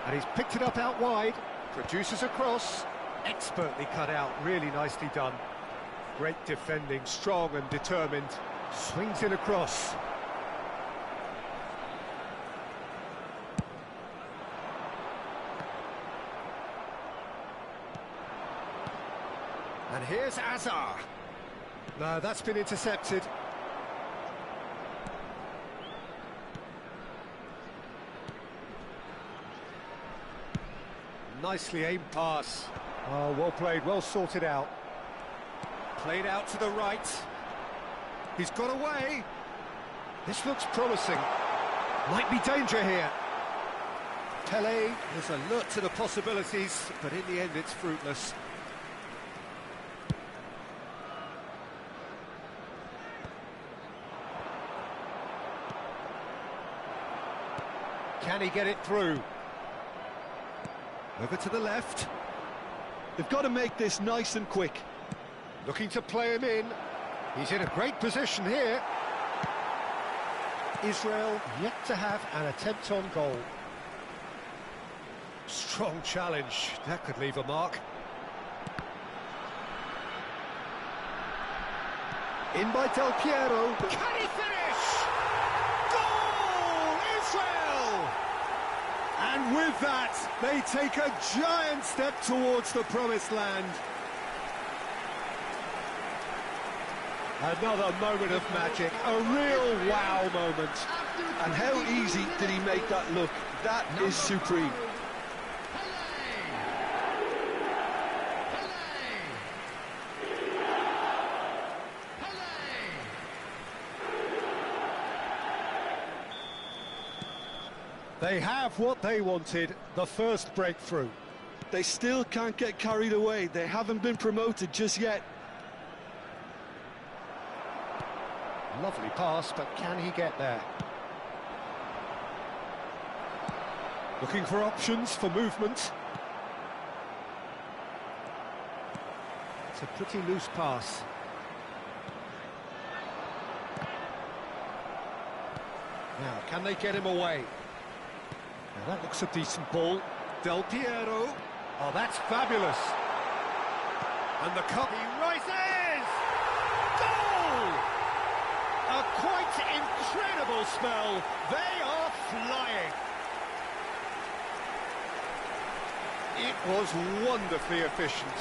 And he's picked it up out wide. Produces a cross. Expertly cut out, really nicely done. Great defending, strong and determined. Swings in across. And here's Azar. No, that's been intercepted. Nicely aimed pass. Oh, well played, well sorted out. Played out to the right. He's got away. This looks promising. Might be danger here. Pelé is alert to the possibilities, but in the end it's fruitless. Can he get it through? Over to the left. They've got to make this nice and quick. Looking to play him in. He's in a great position here. Israel yet to have an attempt on goal. Strong challenge. That could leave a mark. In by Del Piero. Can he finish? Goal! Israel! And with that, they take a giant step towards the promised land. Another moment of magic, a real wow moment. And how easy did he make that look? That is supreme. They have what they wanted, the first breakthrough. They still can't get carried away. They haven't been promoted just yet. Lovely pass, but can he get there? Looking for options for movement. It's a pretty loose pass. Now, can they get him away? Now that looks a decent ball. Del Piero. Oh, that's fabulous. And the cup, he rises! Goal! A quite incredible spell. They are flying. It was wonderfully efficient.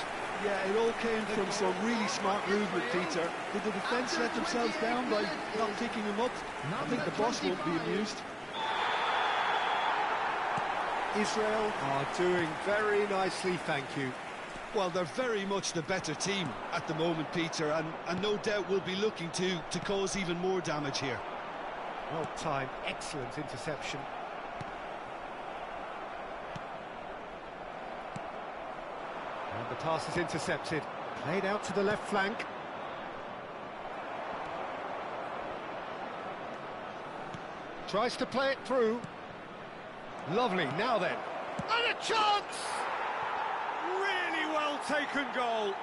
Yeah, it all came from some really smart movement, Peter. Did the defence let themselves down by not picking him up? I think the boss won't be amused. Israel are doing very nicely, thank you. Well, they're very much the better team at the moment, Peter, and no doubt will be looking to cause even more damage here. Well timed, excellent interception. And the pass is intercepted. Played out to the left flank. Tries to play it through. Lovely, now then. And a chance! Really well taken goal.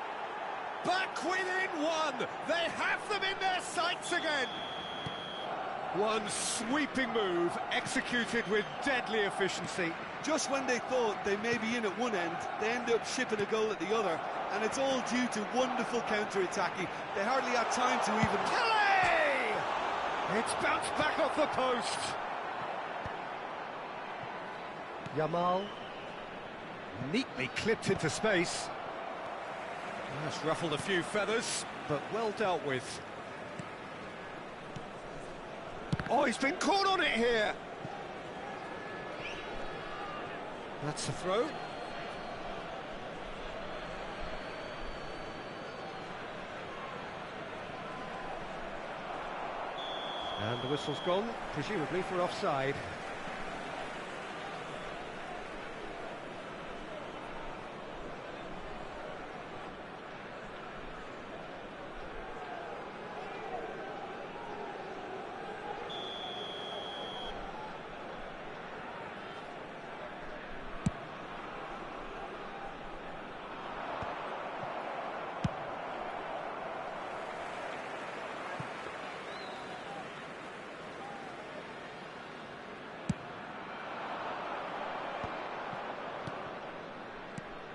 Back within one. They have them in their sights again. One sweeping move, executed with deadly efficiency. Just when they thought they may be in at one end, they end up shipping a goal at the other, and it's all due to wonderful counter-attacking. They hardly had time to even... Kelly! It's bounced back off the post. Yamal. Neatly clipped into space. That's ruffled a few feathers, but well dealt with. Oh, he's been caught on it here. That's a throw. And the whistle's gone, presumably for offside.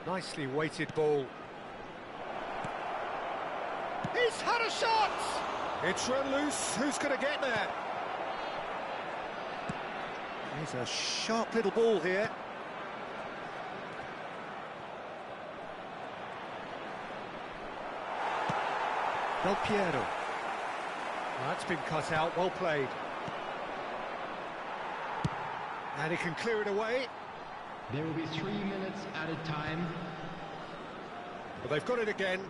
Nicely weighted ball. He's had a shot! It's run loose. Who's going to get there? There's a sharp little ball here. Del Piero. That's been cut out. Well played. And he can clear it away. There will be 3 minutes added time. But they've got it again.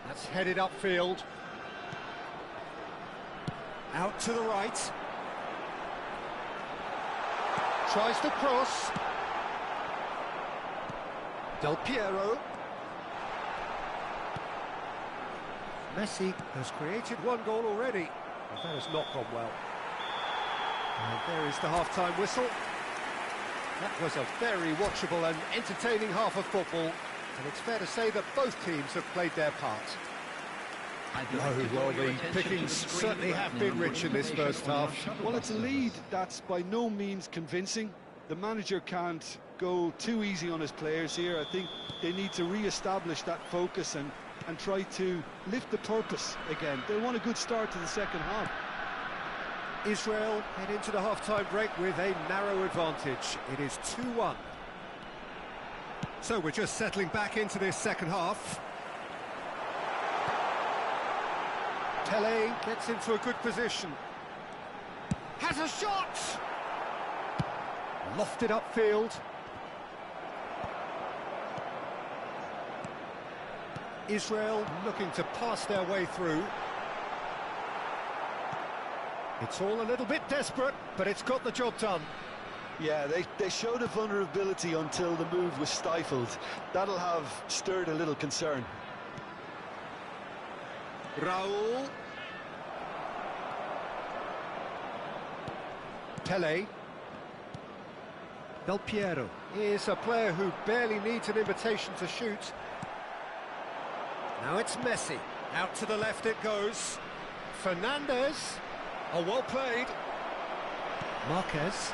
That's headed upfield. Out to the right. Tries to cross. Del Piero. Messi has created one goal already. But that has not gone well. And there is the half-time whistle. That was a very watchable and entertaining half of football, and it's fair to say that both teams have played their part. Well, the pickings certainly have been rich in this first half. Well, it's a lead that's by no means convincing. The manager can't go too easy on his players here. I think they need to re-establish that focus and try to lift the purpose again. They want a good start to the second half. Israel head into the half-time break with a narrow advantage. It is 2-1. So we're just settling back into this second half. Pele gets into a good position. Has a shot! Lofted upfield. Israel looking to pass their way through. It's all a little bit desperate, but it's got the job done. Yeah, they showed a vulnerability until the move was stifled. That'll have stirred a little concern. Raul. Pele. Del Piero is a player who barely needs an invitation to shoot. Now it's Messi. Out to the left it goes. Fernandez. Oh, well played. Marquez.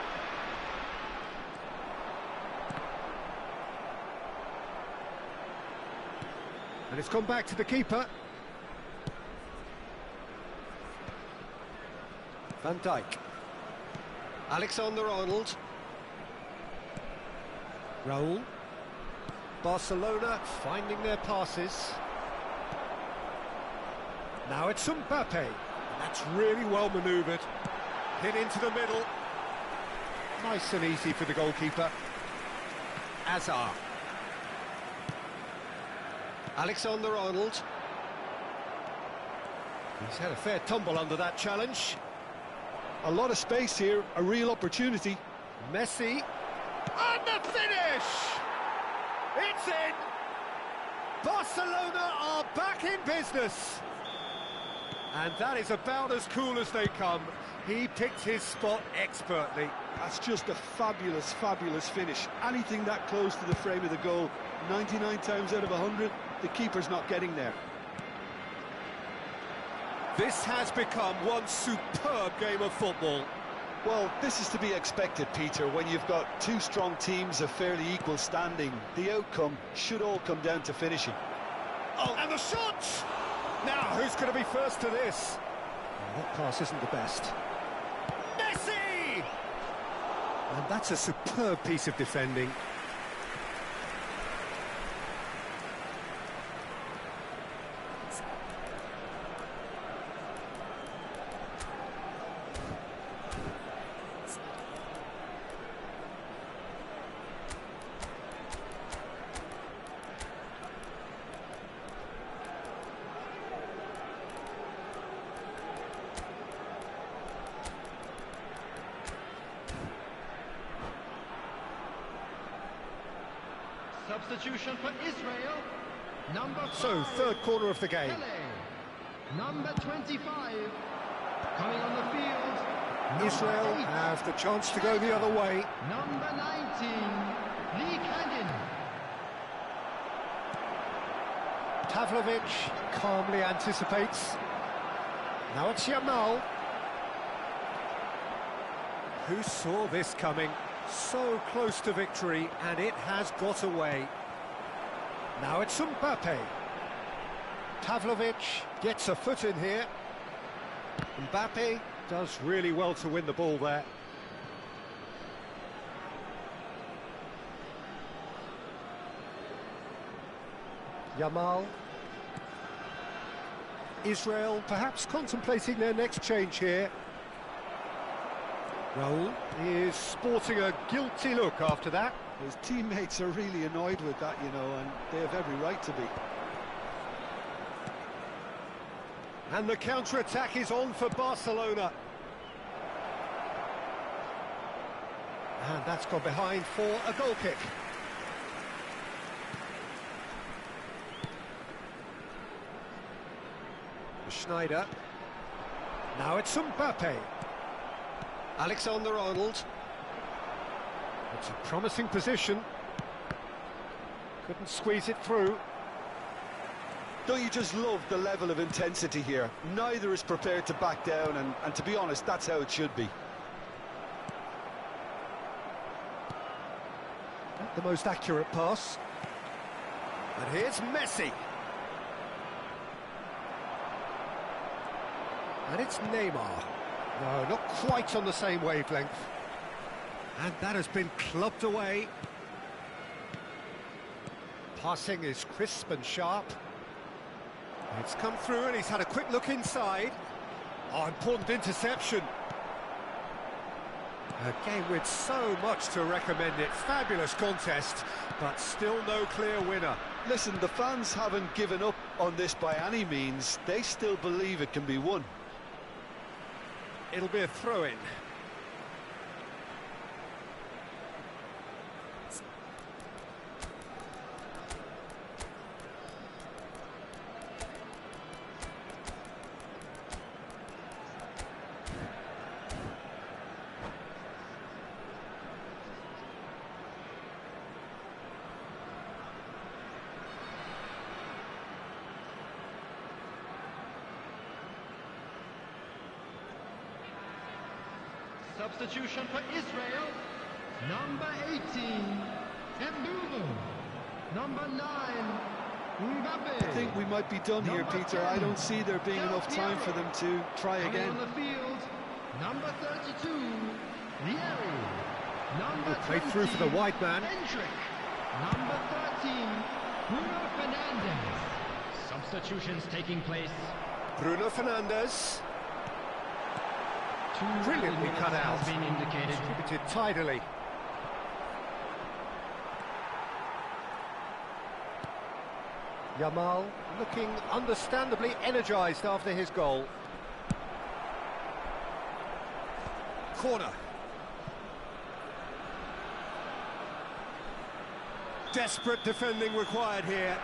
And it's gone back to the keeper. Van Dijk. Alexander-Arnold. Raul. Barcelona finding their passes. Now it's Mbappe. That's really well manoeuvred. Hit into the middle. Nice and easy for the goalkeeper. Azar. Alexander-Arnold. He's had a fair tumble under that challenge. A lot of space here, a real opportunity. Messi. And the finish! It's in! Barcelona are back in business. And that is about as cool as they come. He picked his spot expertly. That's just a fabulous, fabulous finish. Anything that close to the frame of the goal, 99 times out of 100, the keeper's not getting there. This has become one superb game of football. Well, this is to be expected, Peter, when you've got two strong teams of fairly equal standing. The outcome should all come down to finishing. Oh, and the shot! Now, who's going to be first to this? Well, that pass isn't the best. Messi! And that's a superb piece of defending. Substitution for Israel. Number 5. So, third corner of the game. Pele. Number 25. Coming on the field. Israel have the chance to go the other way. Number 19. Lee Cannon. Pavlovic calmly anticipates. Now it's Yamal. Who saw this coming? So close to victory, and it has got away. Now it's Mbappe. Pavlovic gets a foot in here. Mbappe does really well to win the ball there. Yamal. Israel perhaps contemplating their next change here. Raul is sporting a guilty look after that. His teammates are really annoyed with that, you know, and they have every right to be. And the counter-attack is on for Barcelona. And that's gone behind for a goal kick. Schneider. Now it's Mbappe. Alexander-Arnold. It's a promising position. Couldn't squeeze it through. Don't you just love the level of intensity here? Neither is prepared to back down, and to be honest, that's how it should be. Not the most accurate pass. And here's Messi. And it's Neymar. No, not quite on the same wavelength. And that has been clubbed away. Passing is crisp and sharp. It's come through and he's had a quick look inside. Oh, important interception. A game with so much to recommend it. Fabulous contest, but still no clear winner. Listen, the fans haven't given up on this by any means. They still believe it can be won. It'll be a throw-in. Substitution for Israel. Number 18, Mbulu. Number 9, Mbappe. I think we might be done here, Peter. I don't see there being enough time for them to try again. On the field, number 32, Vieri. Number Played through for the wide man. Hendrick. Number 13, Bruno Fernandes. Substitutions taking place. Bruno Fernandes. Brilliantly cut out. Has been indicated. Distributed tidily. Yamal looking understandably energised after his goal. Corner. Desperate defending required here.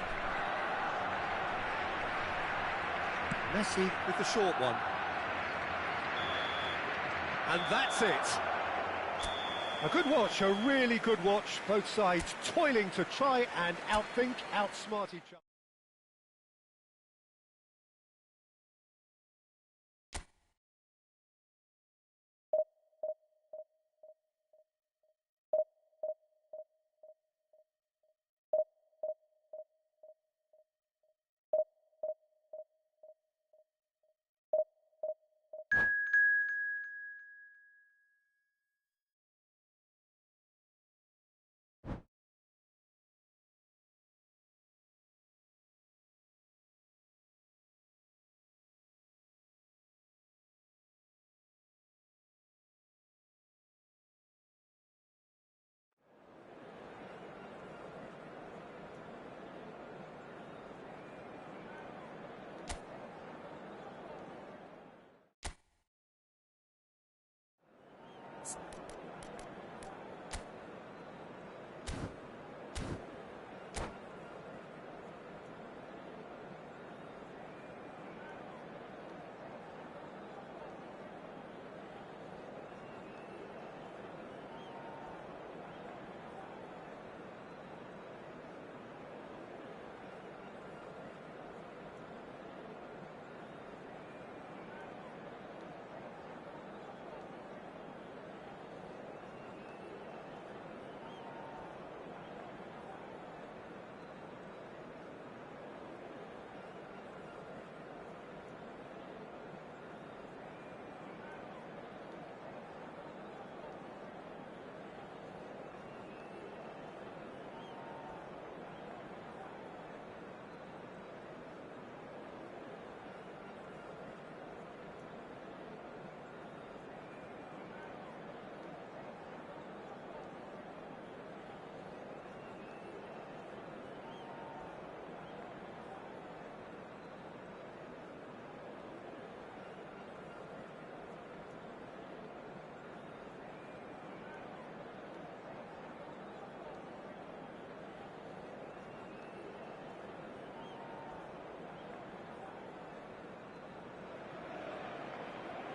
Messi with the short one. And that's it. A good watch, a really good watch. Both sides toiling to try and outthink, outsmart each other.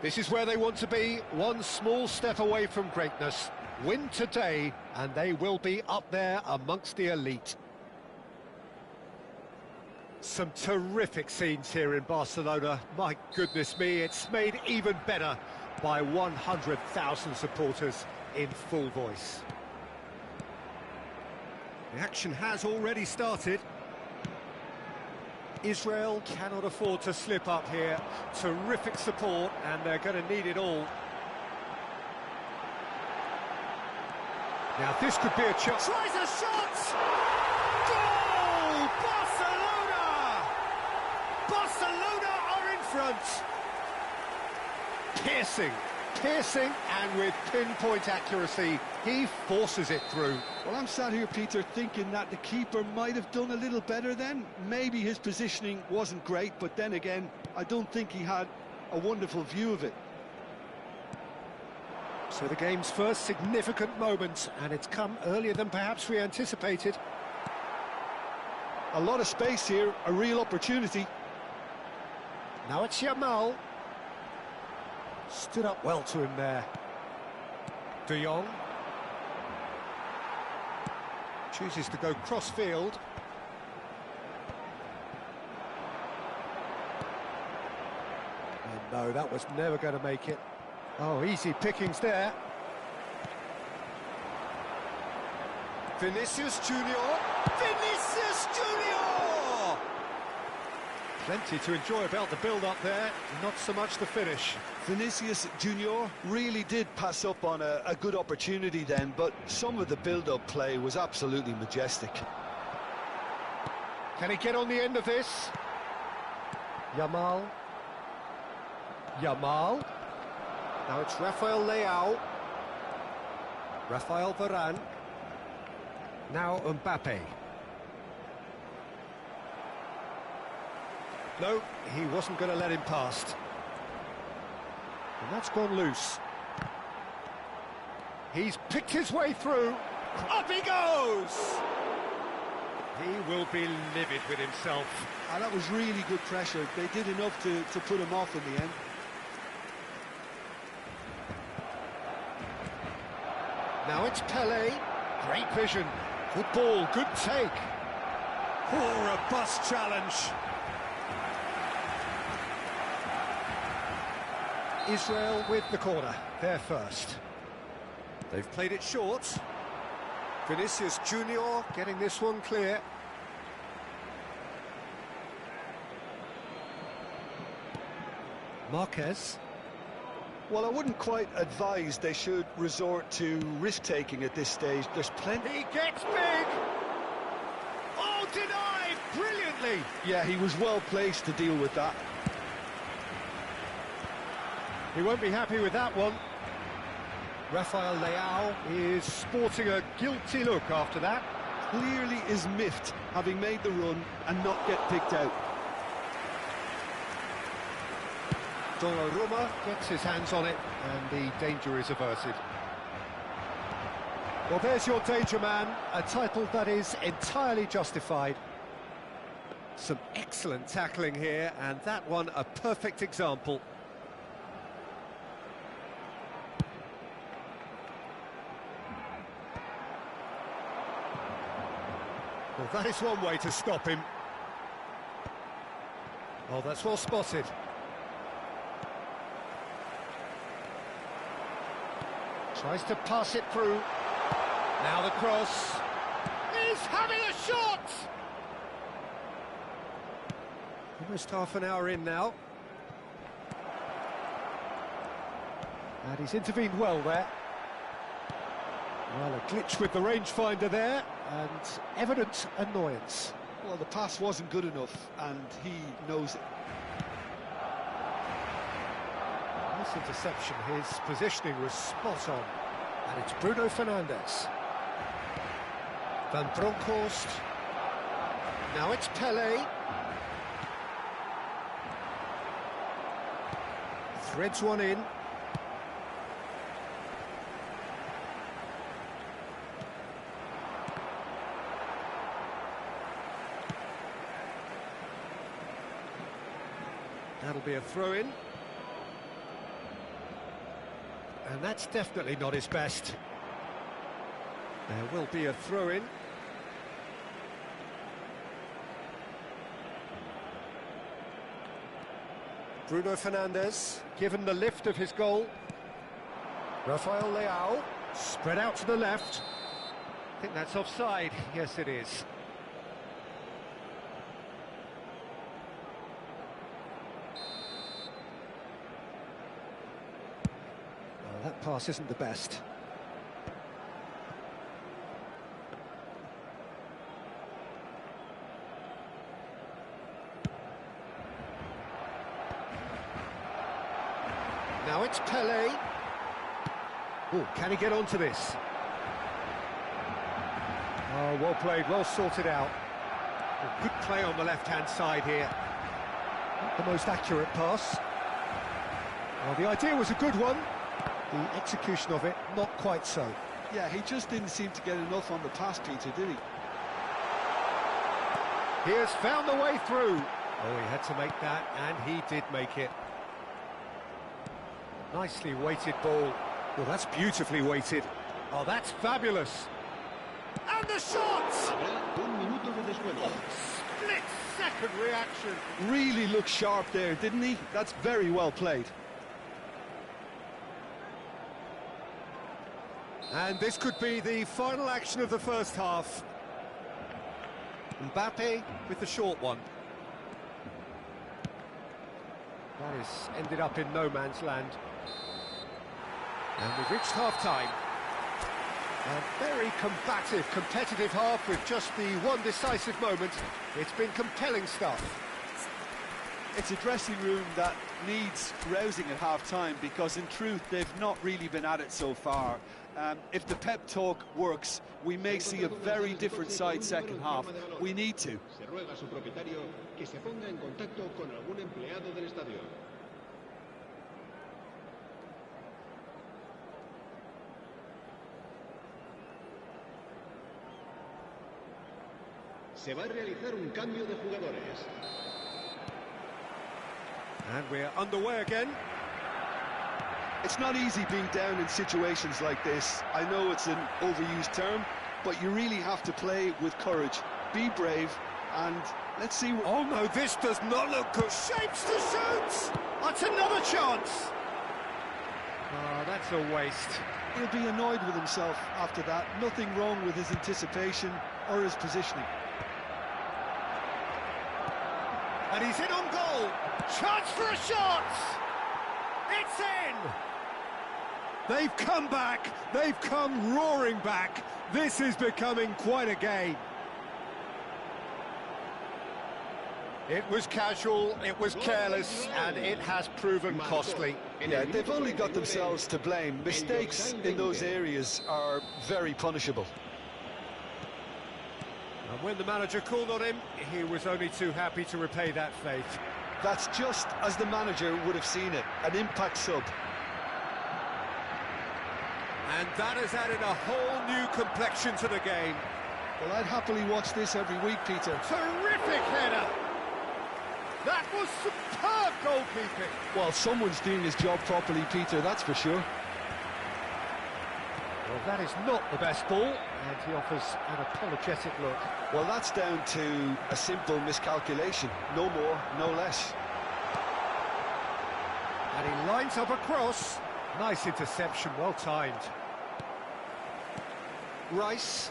This is where they want to be, one small step away from greatness. Win today, and they will be up there amongst the elite. Some terrific scenes here in Barcelona. My goodness me, it's made even better by 100,000 supporters in full voice. The action has already started. Israel cannot afford to slip up here. Terrific support, and they're going to need it all. Now this could be a chance. Tries a shot! Goal! Barcelona! Barcelona are in front. Piercing, and with pinpoint accuracy, he forces it through. Well, I'm sat here, Peter, thinking that the keeper might have done a little better then. Maybe his positioning wasn't great, but then again, I don't think he had a wonderful view of it. So the game's first significant moment, and it's come earlier than perhaps we anticipated. A lot of space here, a real opportunity. Now it's Yamal. Stood up well to him there. De Jong. Chooses to go cross-field. And no, that was never going to make it. Oh, easy pickings there. Vinicius Junior. Vinicius Junior! Plenty to enjoy about the build-up there, not so much the finish. Vinicius Junior really did pass up on a good opportunity then, but some of the build-up play was absolutely majestic. Can he get on the end of this? Yamal. Now it's Rafael Leao. Rafael Varane. Now Mbappe. No, he wasn't going to let him past. And that's gone loose. He's picked his way through. Up he goes! He will be livid with himself. And that was really good pressure. They did enough to put him off in the end. Now it's Pele. Great vision. Good ball, good take. Oh, robust challenge. Israel with the corner. They're first. They've played it short. Vinicius Junior getting this one clear. Marquez. Well, I wouldn't quite advise they should resort to risk-taking at this stage. There's plenty... He gets big! Oh, denied! Brilliantly! Yeah, he was well placed to deal with that. He won't be happy with that one. Rafael Leao is sporting a guilty look after that. Clearly is miffed, having made the run and not get picked out. Donnarumma gets his hands on it, and the danger is averted. Well, there's your danger man, a title that is entirely justified. Some excellent tackling here, and that one a perfect example. Well, that is one way to stop him. Oh, that's well spotted. Tries to pass it through. Now the cross. He's having a shot! Almost half an hour in now. And he's intervened well there. Well, a glitch with the rangefinder there, and evident annoyance. Well, the pass wasn't good enough, and he knows it. Nice interception, his positioning was spot on. And it's Bruno Fernandes. Van Bronckhorst. Now it's Pele. Threads one in. That'll be a throw-in. And that's definitely not his best. There will be a throw-in. Bruno Fernandes, given the lift of his goal. Rafael Leao, spread out to the left. I think that's offside. Yes, it is. That pass isn't the best. Now it's Pele. Oh, can he get onto this? Oh, well played, well sorted out. Oh, good play on the left-hand side here. Not the most accurate pass. Well, the idea was a good one. The execution of it, not quite so. Yeah, he just didn't seem to get enough on the pass, Peter, did he? He has found the way through. Oh, he had to make that, and he did make it. Nicely weighted ball. Well, that's beautifully weighted. Oh, that's fabulous. And the shot! Split-second reaction. Really looked sharp there, didn't he? That's very well played. And this could be the final action of the first half. Mbappe with the short one. That has ended up in no man's land. And we've reached half-time. A very combative, competitive half with just the one decisive moment. It's been compelling stuff. It's a dressing room that needs rousing at half-time because, in truth, they've not really been at it so far. If the pep talk works, we may see a very different side second half. We need to. Se va a realizar un cambio de jugadores. And we're underway again. It's not easy being down in situations like this. I know it's an overused term, but you really have to play with courage. Be brave, and let's see what... Oh no, this does not look good. Shapes to shoot! That's another chance! Oh, that's a waste. He'll be annoyed with himself after that. Nothing wrong with his anticipation or his positioning. And he's in on goal. Chance for a shot! It's in! They've come back. They've come roaring back. This is becoming quite a game. It was casual, it was careless, and it has proven costly. Yeah, they've only got themselves to blame. Mistakes in those areas are very punishable. And when the manager called on him, he was only too happy to repay that faith. That's just as the manager would have seen it, an impact sub. And that has added a whole new complexion to the game. Well, I'd happily watch this every week, Peter. Terrific header! That was superb goalkeeping. Well, someone's doing his job properly, Peter, that's for sure. Well, that is not the best ball, and he offers an apologetic look. Well, that's down to a simple miscalculation. No more, no less. And he lines up a cross. Nice interception, well timed. Rice,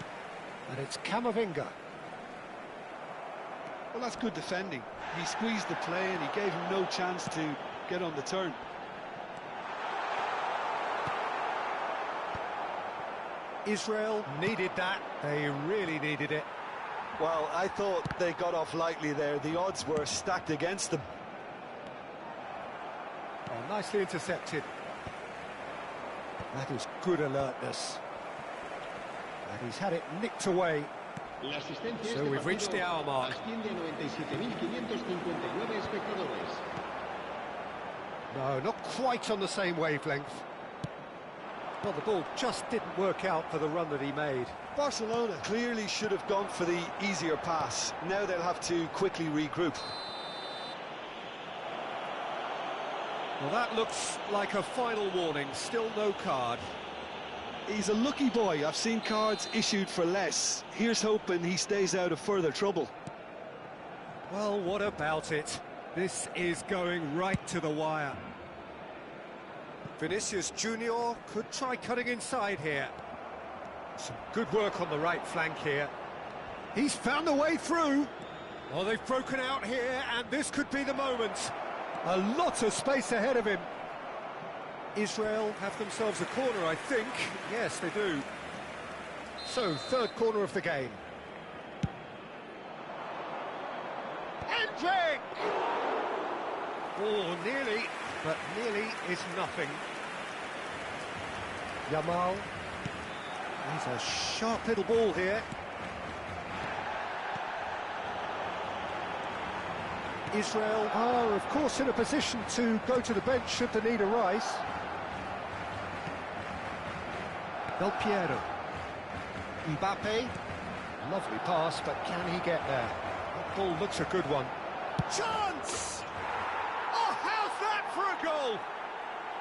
and it's Camavinga. Well, that's good defending. He squeezed the play and he gave him no chance to get on the turn. Israel needed that. They really needed it. Well, I thought they got off lightly there. The odds were stacked against them. Oh, nicely intercepted. That is good alertness. And he's had it nicked away. So we've reached the hour mark. No, not quite on the same wavelength. Well, the ball just didn't work out for the run that he made. Barcelona clearly should have gone for the easier pass. Now they'll have to quickly regroup. Well, that looks like a final warning. Still no card. He's a lucky boy. I've seen cards issued for less. Here's hoping he stays out of further trouble. Well, what about it? This is going right to the wire. Vinicius Junior could try cutting inside here. Some good work on the right flank here. He's found a way through. Well, they've broken out here, and this could be the moment. A lot of space ahead of him. Israel have themselves a corner, I think. Yes, they do. So, third corner of the game. Hendrick! Oh, nearly, but nearly is nothing. Yamal. He's a sharp little ball here. Israel are, of course, in a position to go to the bench should they need a rise. Del Piero. Mbappe. Lovely pass, but can he get there? That ball looks a good one. Chance! Oh, how's that for a goal?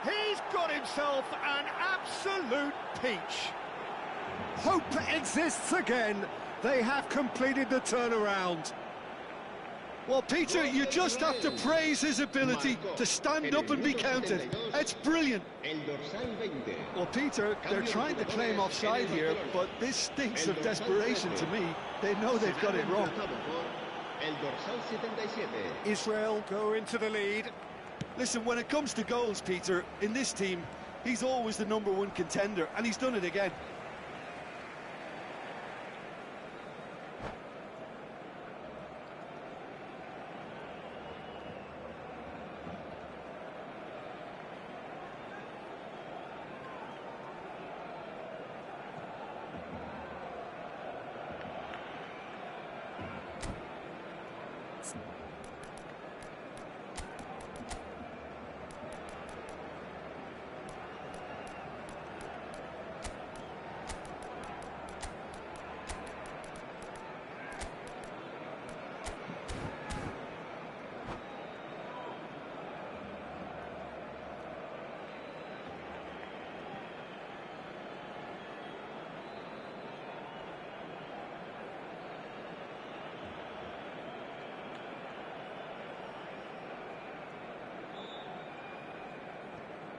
He's got himself an absolute peach. Hope exists again. They have completed the turnaround. Well, Peter, you just have to praise his ability to stand up and be counted. It's brilliant. Well, Peter, they're trying to claim offside here, but this stinks of desperation to me. They know they've got it wrong. Israel go into the lead. Listen, when it comes to goals, Peter, in this team, he's always the #1 contender, and he's done it again.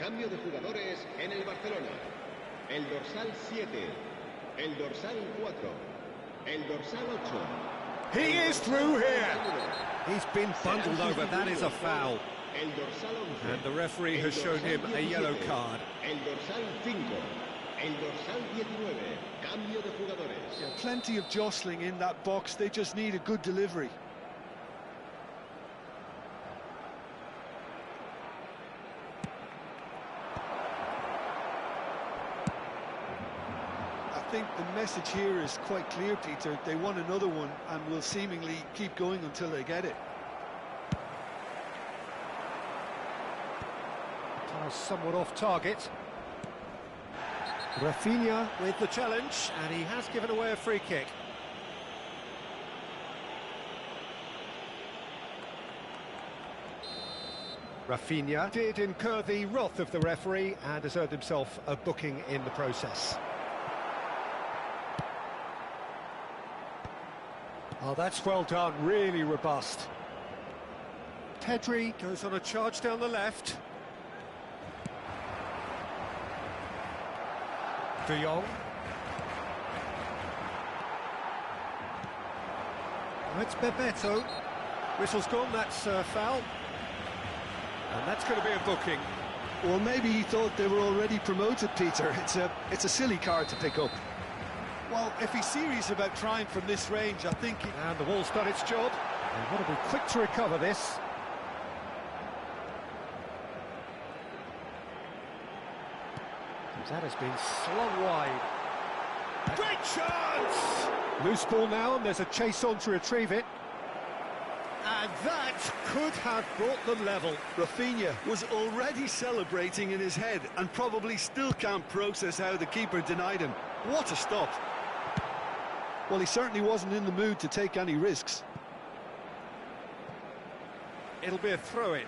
Cambio de jugadores en el Barcelona. El dorsal 7, el dorsal 4, el dorsal 8. He is through here. He's been bundled over. That is a foul. El dorsal 11. And the referee has shown him a yellow card. El dorsal 5, el dorsal 19. Cambio de jugadores. Yeah, plenty of jostling in that box. They just need a good delivery. I think the message here is quite clear, Peter. They want another one and will seemingly keep going until they get it. Somewhat off target. Rafinha with the challenge, and he has given away a free kick. Rafinha did incur the wrath of the referee and has earned himself a booking in the process. Oh, that's well done, really robust. Pedri goes on a charge down the left. De Jong. Oh, it's Bebeto. Whistle's gone, that's foul. And that's going to be a booking. Well, maybe he thought they were already promoted, Peter. It's a silly card to pick up. Well, if he's serious about trying from this range, I think... And the ball's done its job. They've got to be quick to recover this. That has been slung wide. Great chance! Loose ball now, and there's a chase on to retrieve it. And that could have brought them level. Rafinha was already celebrating in his head and probably still can't process how the keeper denied him. What a stop. Well, he certainly wasn't in the mood to take any risks. It'll be a throw-in.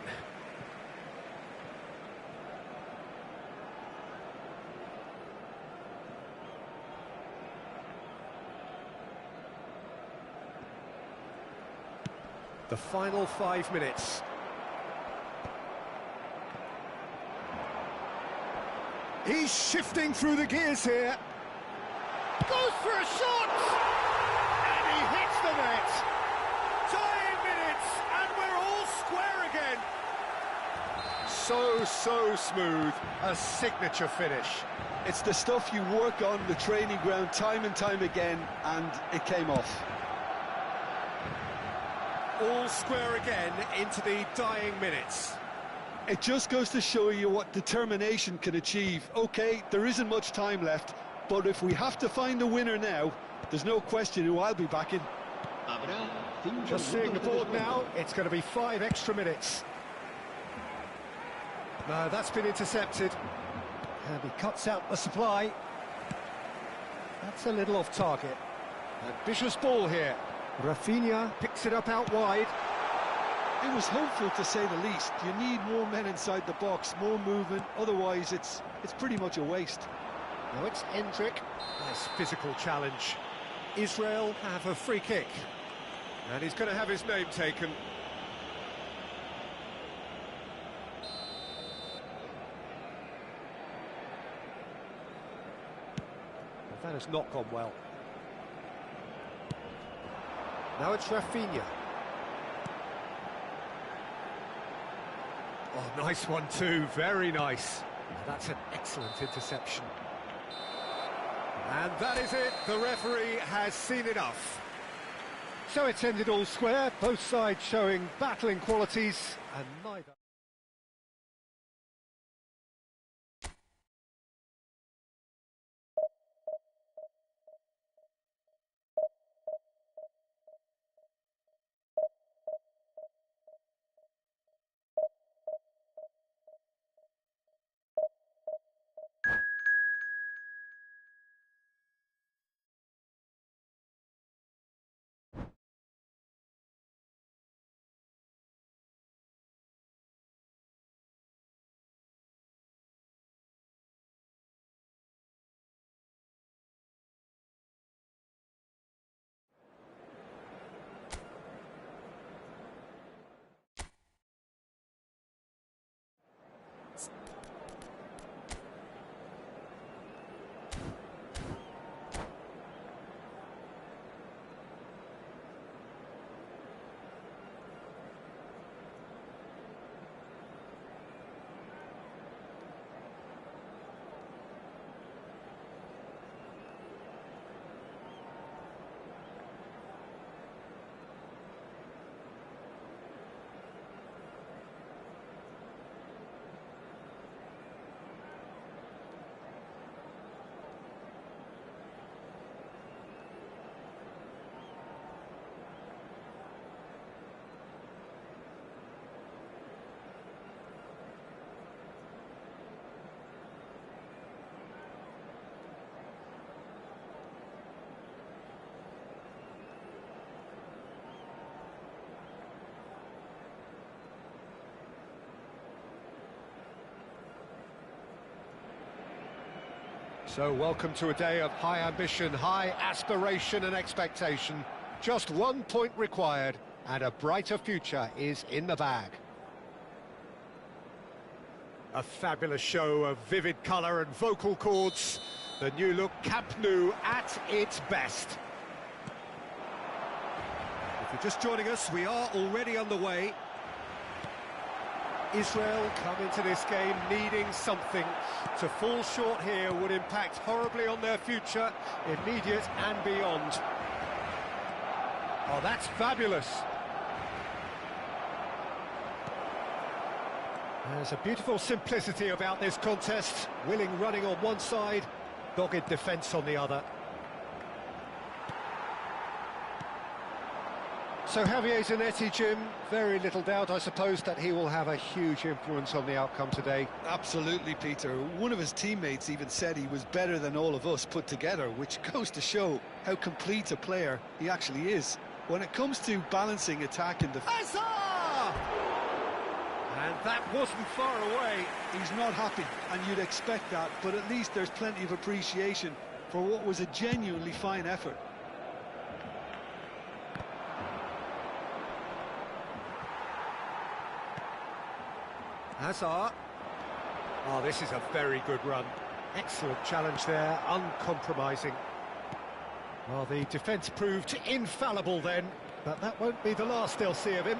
The final 5 minutes. He's shifting through the gears here. Goes for a shot! And he hits the net. Dying minutes, and we're all square again. So smooth. A signature finish. It's the stuff you work on the training ground time and time again, and it came off. All square again into the dying minutes. It just goes to show you what determination can achieve. OK, there isn't much time left, but if we have to find a winner now, there's no question who I'll be backing. Just seeing the board now, it's going to be 5 extra minutes. No, that's been intercepted. And he cuts out the supply. That's a little off target. Ambitious ball here. Rafinha picks it up out wide. It was hopeful, to say the least. You need more men inside the box, more movement, otherwise it's pretty much a waste. Now it's Endrick. Nice physical challenge. Israel have a free kick. And he's going to have his name taken. Well, that has not gone well. Now it's Rafinha. Oh, nice one too, very nice. That's an excellent interception. And that is it, the referee has seen enough. So it's ended all square, both sides showing battling qualities, and neither... So welcome to a day of high ambition, high aspiration and expectation. Just 1 point required and a brighter future is in the bag. A fabulous show of vivid colour and vocal cords. The new look Camp Nou at its best. If you're just joining us, we are already underway. Israel come into this game needing something. To fall short here would impact horribly on their future, immediate and beyond. Oh, that's fabulous. There's a beautiful simplicity about this contest. Willing running on one side, dogged defence on the other. So Javier Zanetti, Jim, very little doubt, I suppose, that he will have a huge influence on the outcome today. Absolutely, Peter. One of his teammates even said he was better than all of us put together, which goes to show how complete a player he actually is. When it comes to balancing attack and defence... And that wasn't far away. He's not happy, and you'd expect that, but at least there's plenty of appreciation for what was a genuinely fine effort. Hazard. Oh, this is a very good run. Excellent challenge there, uncompromising. Well, the defence proved infallible then, but that won't be the last they'll see of him.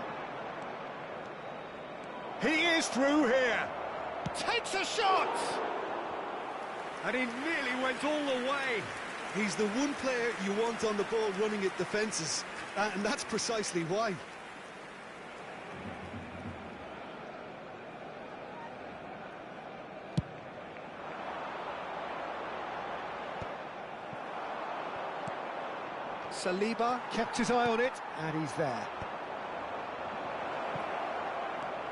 He is through here. Takes a shot! And he nearly went all the way. He's the one player you want on the ball running at defences, and that's precisely why. Saliba kept his eye on it, and he's there.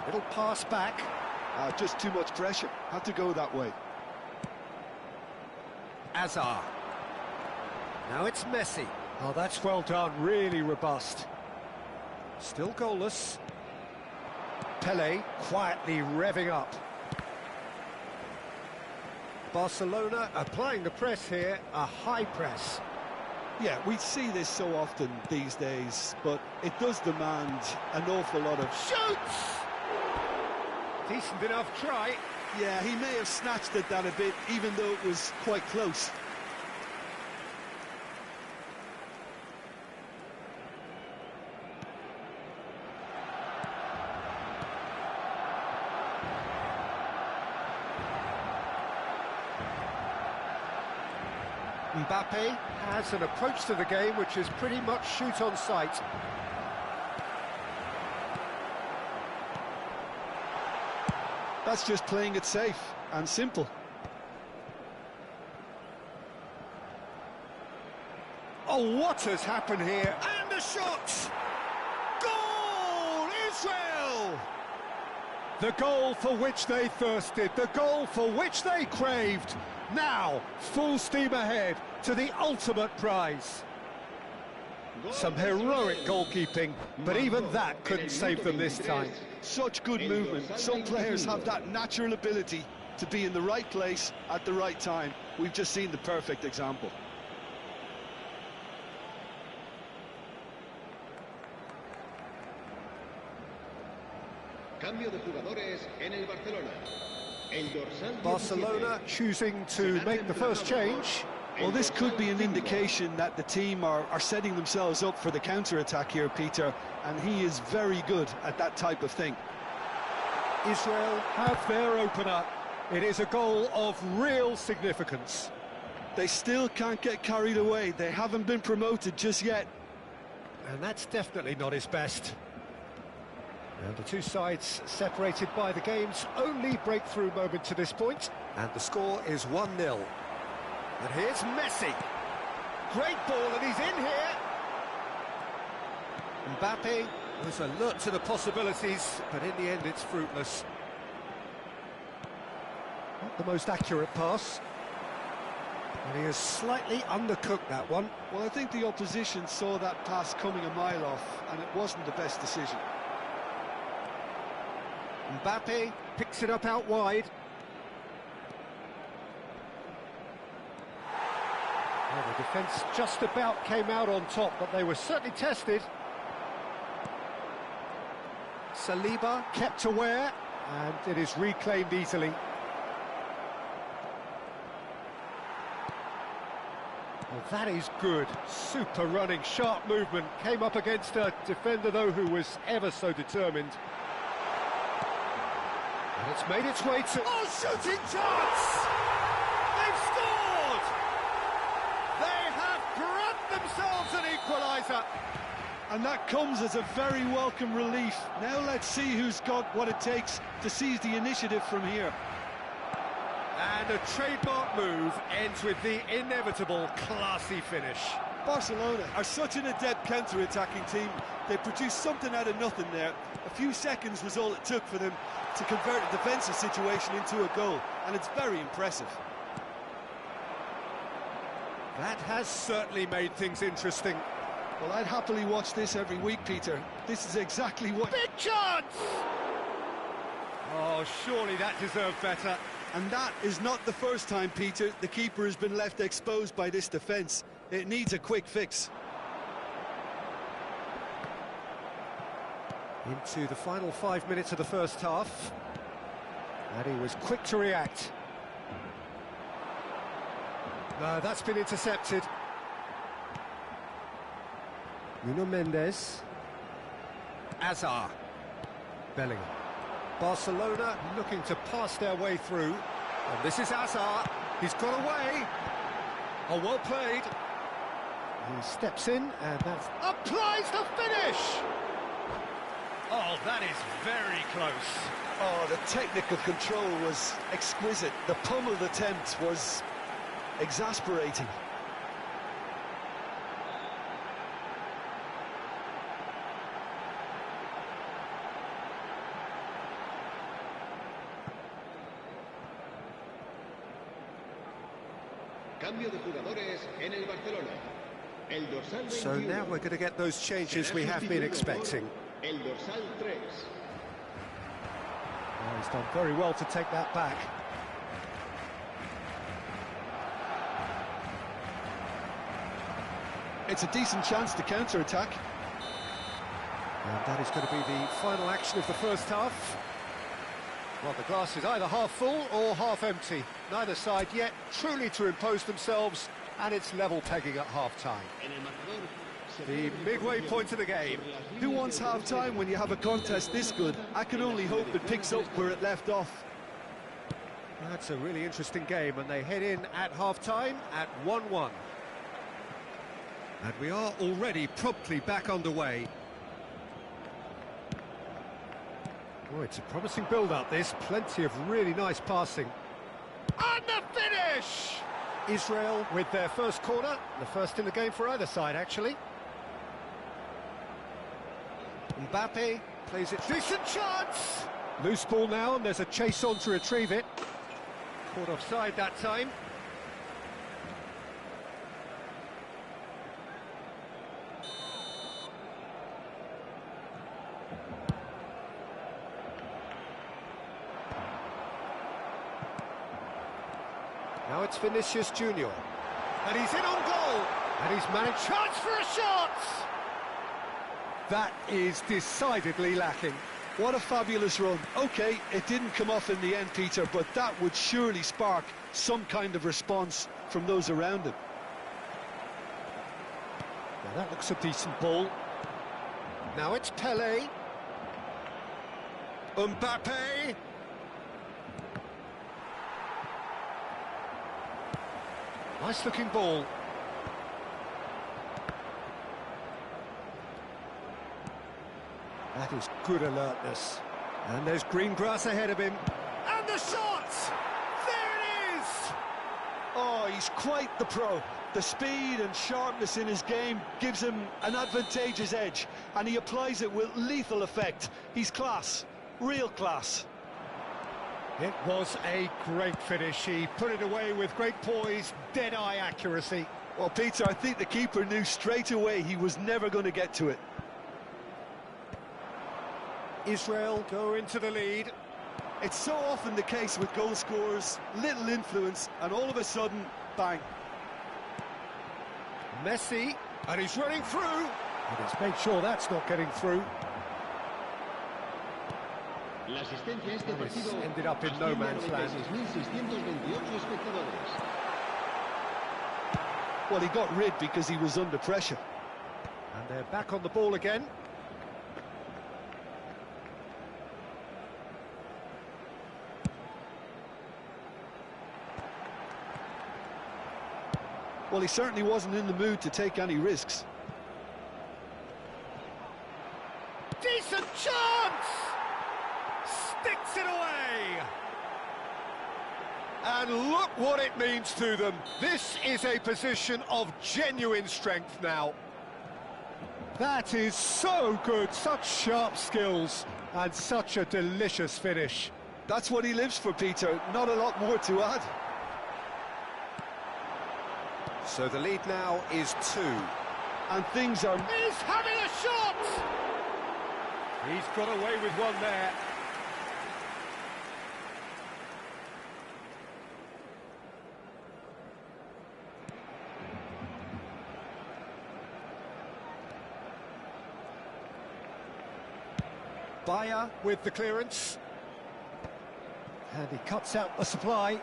Little pass back. Just too much pressure. Had to go that way. Hazard. Now it's Messi. Oh, that's well done, really robust. Still goalless. Pele quietly revving up. Barcelona applying the press here, a high press. Yeah, we see this so often these days, but it does demand an awful lot of... Shoots! Decent enough try. Yeah, he may have snatched at that a bit, even though it was quite close. Mbappe has an approach to the game which is pretty much shoot on sight. That's just playing it safe and simple. Oh, what has happened here? And a shot! Goal! Israel! The goal for which they thirsted, the goal for which they craved. Now, full steam ahead to the ultimate prize. Some heroic goalkeeping, but even that couldn't save them this time. Such good movement. Some players have that natural ability to be in the right place at the right time. We've just seen the perfect example. Cambio de jugadores en el Barcelona. El dorsal Barcelona choosing to make the first change. Well, this could be an indication that the team are setting themselves up for the counter-attack here, Peter, and he is very good at that type of thing. Israel have their opener. It is a goal of real significance. They still can't get carried away. They haven't been promoted just yet. And that's definitely not his best. And the two sides separated by the game's only breakthrough moment to this point. And the score is 1-0. And here's Messi. Great ball, and he's in here. Mbappe was alert to the possibilities, but in the end it's fruitless. Not the most accurate pass. And he has slightly undercooked that one. Well, I think the opposition saw that pass coming a mile off, and it wasn't the best decision. Mbappe picks it up out wide. Well, the defence just about came out on top, but they were certainly tested. Saliba kept aware, and it is reclaimed easily. Well, that is good. Super running, sharp movement. Came up against a defender, though, who was ever so determined. And it's made its way to... Oh, shooting chance! They've scored! They have grabbed themselves an equaliser. And that comes as a very welcome relief. Now let's see who's got what it takes to seize the initiative from here. And a trademark move ends with the inevitable classy finish. Barcelona are such an adept counter-attacking team. They produced something out of nothing there. A few seconds was all it took for them to convert a defensive situation into a goal, and it's very impressive. That has certainly made things interesting. Well, I'd happily watch this every week, Peter. This is exactly what... Big chance! Oh, surely that deserved better. And that is not the first time, Peter, the keeper has been left exposed by this defence. It needs a quick fix. Into the final 5 minutes of the first half. And he was quick to react. No, that's been intercepted. Nuno Mendes. Azar. Bellingham. Barcelona looking to pass their way through. And this is Azar. He's got away. Oh, well played. He steps in and that's... Applies the finish! Oh, that is very close. Oh, the technical control was exquisite. The pummeled attempt was exasperating. Cambio de jugadores en el Barcelona. El dorsal 21. So now we're going to get those changes we have been expecting. El dorsal 3. Oh, he's done very well to take that back. It's a decent chance to counter-attack. And that is going to be the final action of the first half. Well, the glass is either half full or half empty. Neither side yet truly to impose themselves, and it's level pegging at half-time. The midway point of the game. Who wants half-time when you have a contest this good? I can only hope it picks up where it left off. That's a really interesting game, and they head in at half-time at 1-1. And we are already promptly back underway. Oh, it's a promising build-up, this. Plenty of really nice passing. And the finish! Israel with their first corner. The first in the game for either side, actually. Mbappe plays it. Decent chance! Loose ball now, and there's a chase on to retrieve it. Caught offside that time. Now it's Vinicius Junior. And he's in on goal! And he's managed... Chance for a shot! That is decidedly lacking. What a fabulous run. OK, it didn't come off in the end, Peter, but that would surely spark some kind of response from those around him. Now that looks a decent ball. Now it's Pelé. Mbappe! Nice looking ball. That is good alertness. And there's green grass ahead of him. And the shot! There it is! Oh, he's quite the pro. The speed and sharpness in his game gives him an advantageous edge, and he applies it with lethal effect. He's class, real class. It was a great finish. He put it away with great poise, dead-eye accuracy. Well, Peter, I think the keeper knew straight away he was never going to get to it. Israel go into the lead. It's so often the case with goal scorers, little influence, and all of a sudden, bang. Messi, and he's running through. And he's made sure that's not getting through. La asistencia a este And it's partido ended up in no man's land. 96.628 espectadores. Well, he got rid because he was under pressure. And they're back on the ball again. Well, he certainly wasn't in the mood to take any risks. Decent chance! Sticks it away! And look what it means to them. This is a position of genuine strength now. That is so good, such sharp skills, and such a delicious finish. That's what he lives for, Peter. Not a lot more to add. So the lead now is 2. And things are... He's having a shot! He's got away with one there. Bayer with the clearance. And he cuts out the supply.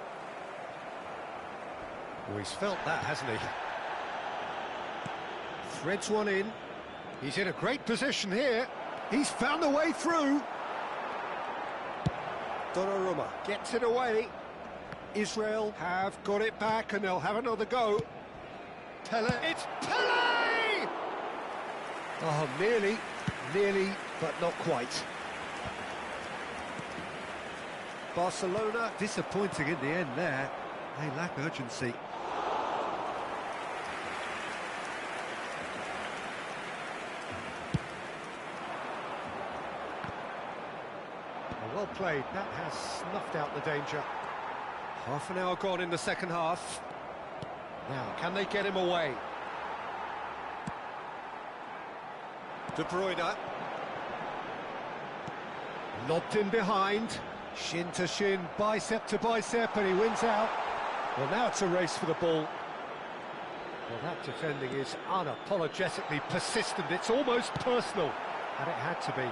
Oh, he's felt that, hasn't he? Threads one in. He's in a great position here. He's found a way through. Donnarumma gets it away. Israel have got it back and they'll have another go. Pele, it's Pele! Oh, nearly, but not quite. Barcelona disappointing in the end there. They lack urgency. Well played, that has snuffed out the danger. Half an hour gone in the second half. Now, can they get him away? De Bruyne. Lobbed in behind. Shin to shin, bicep to bicep, and he wins out. Well, now it's a race for the ball. Well, that defending is unapologetically persistent. It's almost personal, and it had to be.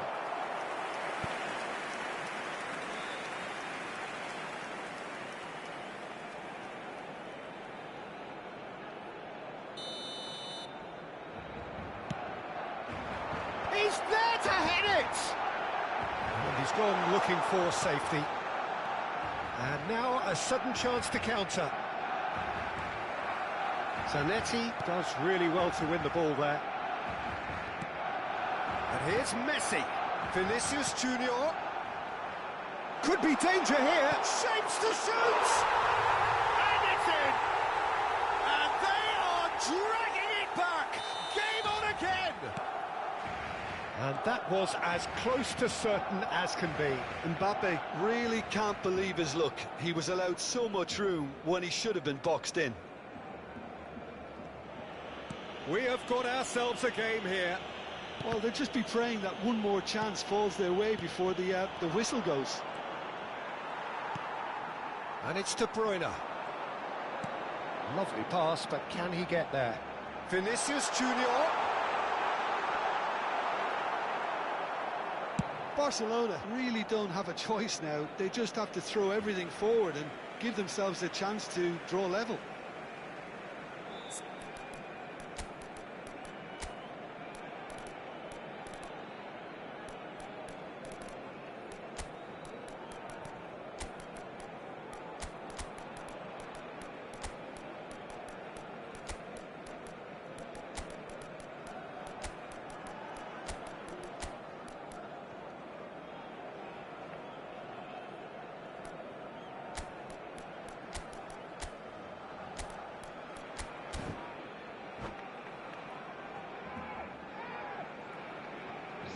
He's there to hit it! And he's gone looking for safety. And now a sudden chance to counter. Zanetti does really well to win the ball there. And here's Messi. Vinicius Junior. Could be danger here. Shapes to shoot! And it's in! And they are dragging it back! Game on again! And that was as close to certain as can be. Mbappe really can't believe his luck. He was allowed so much room when he should have been boxed in. We have got ourselves a game here. Well, they'll just be praying that one more chance falls their way before the whistle goes. And it's De Bruyne. Lovely pass, but can he get there? Vinicius Junior. Barcelona really don't have a choice now. They just have to throw everything forward and give themselves a chance to draw level.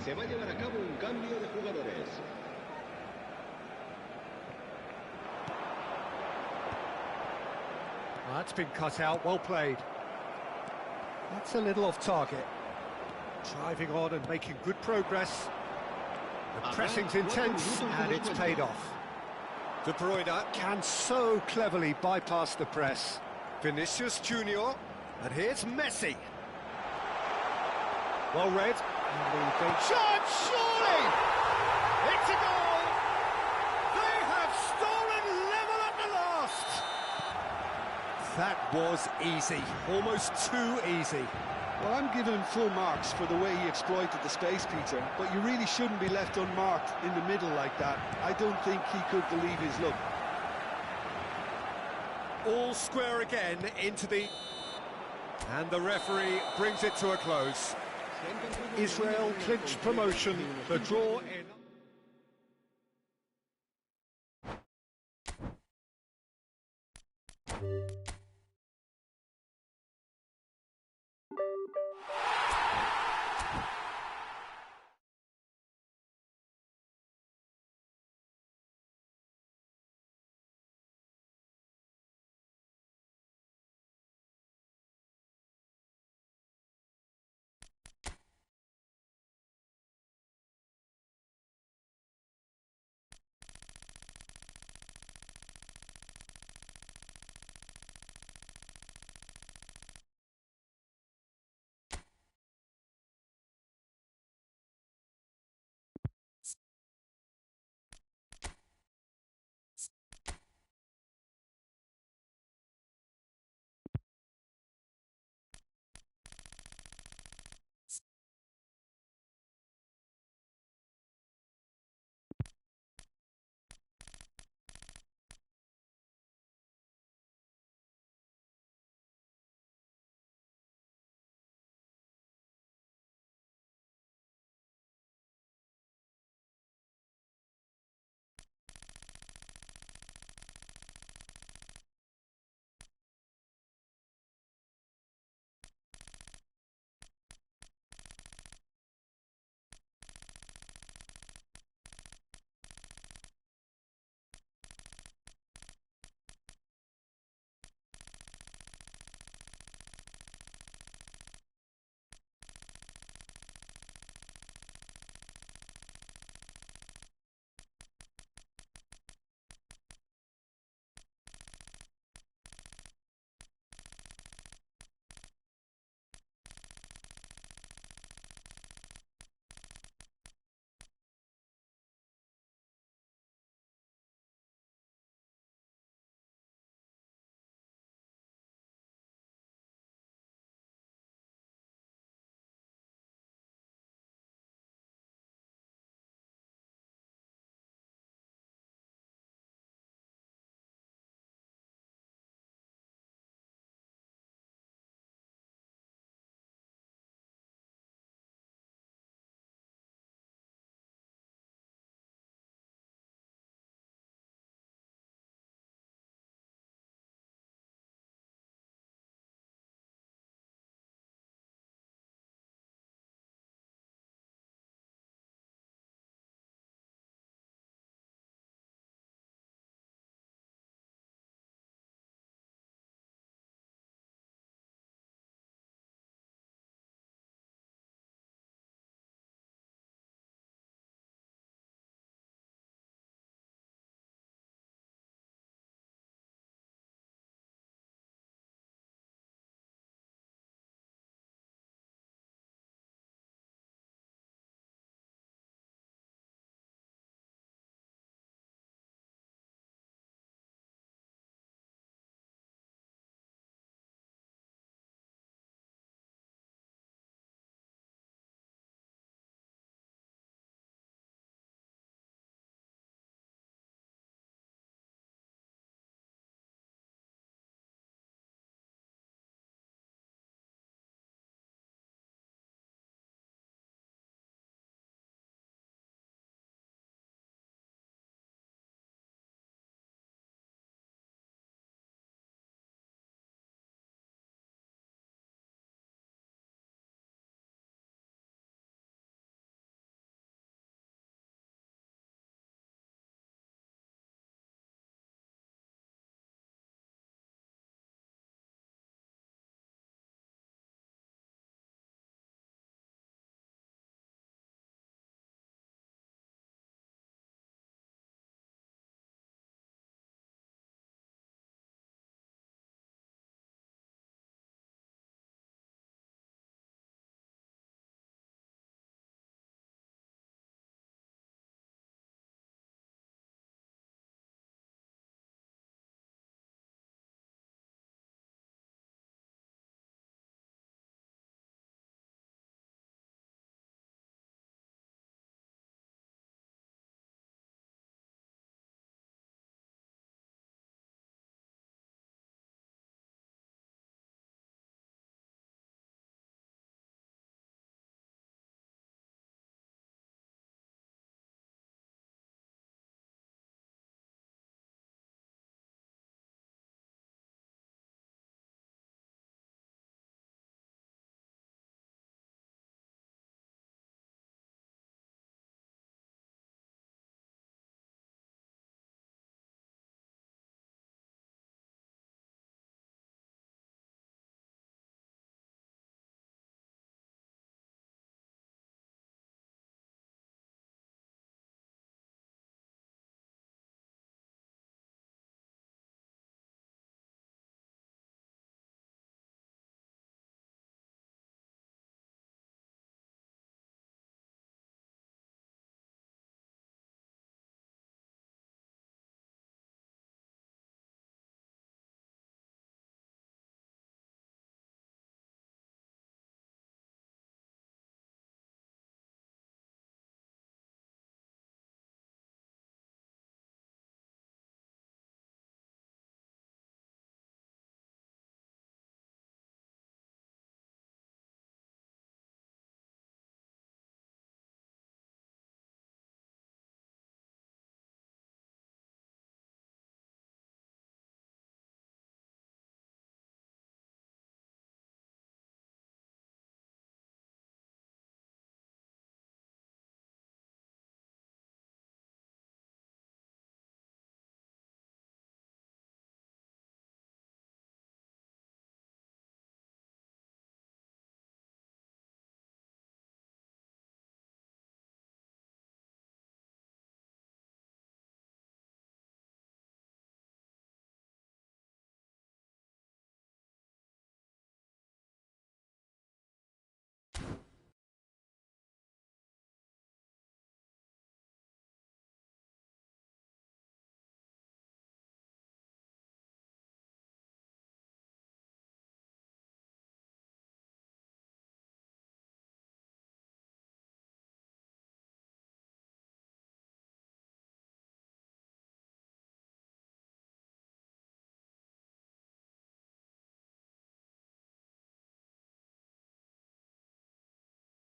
Se va a llevar a cabo un cambio de jugadores. Well, that's been cut out, well played. That's a little off target. Driving on and making good progress. The pressing's intense and it's paid off. De Bruyne can so cleverly bypass the press. Vinicius Junior. And here's Messi. Well read. Shot, surely! It's a goal! They have stolen level at the last! That was easy, almost too easy. Well, I'm giving him full marks for the way he exploited the space, Peter, but you really shouldn't be left unmarked in the middle like that. I don't think he could believe his luck. All square again into the... And the referee brings it to a close. Israel clinched promotion, the draw in...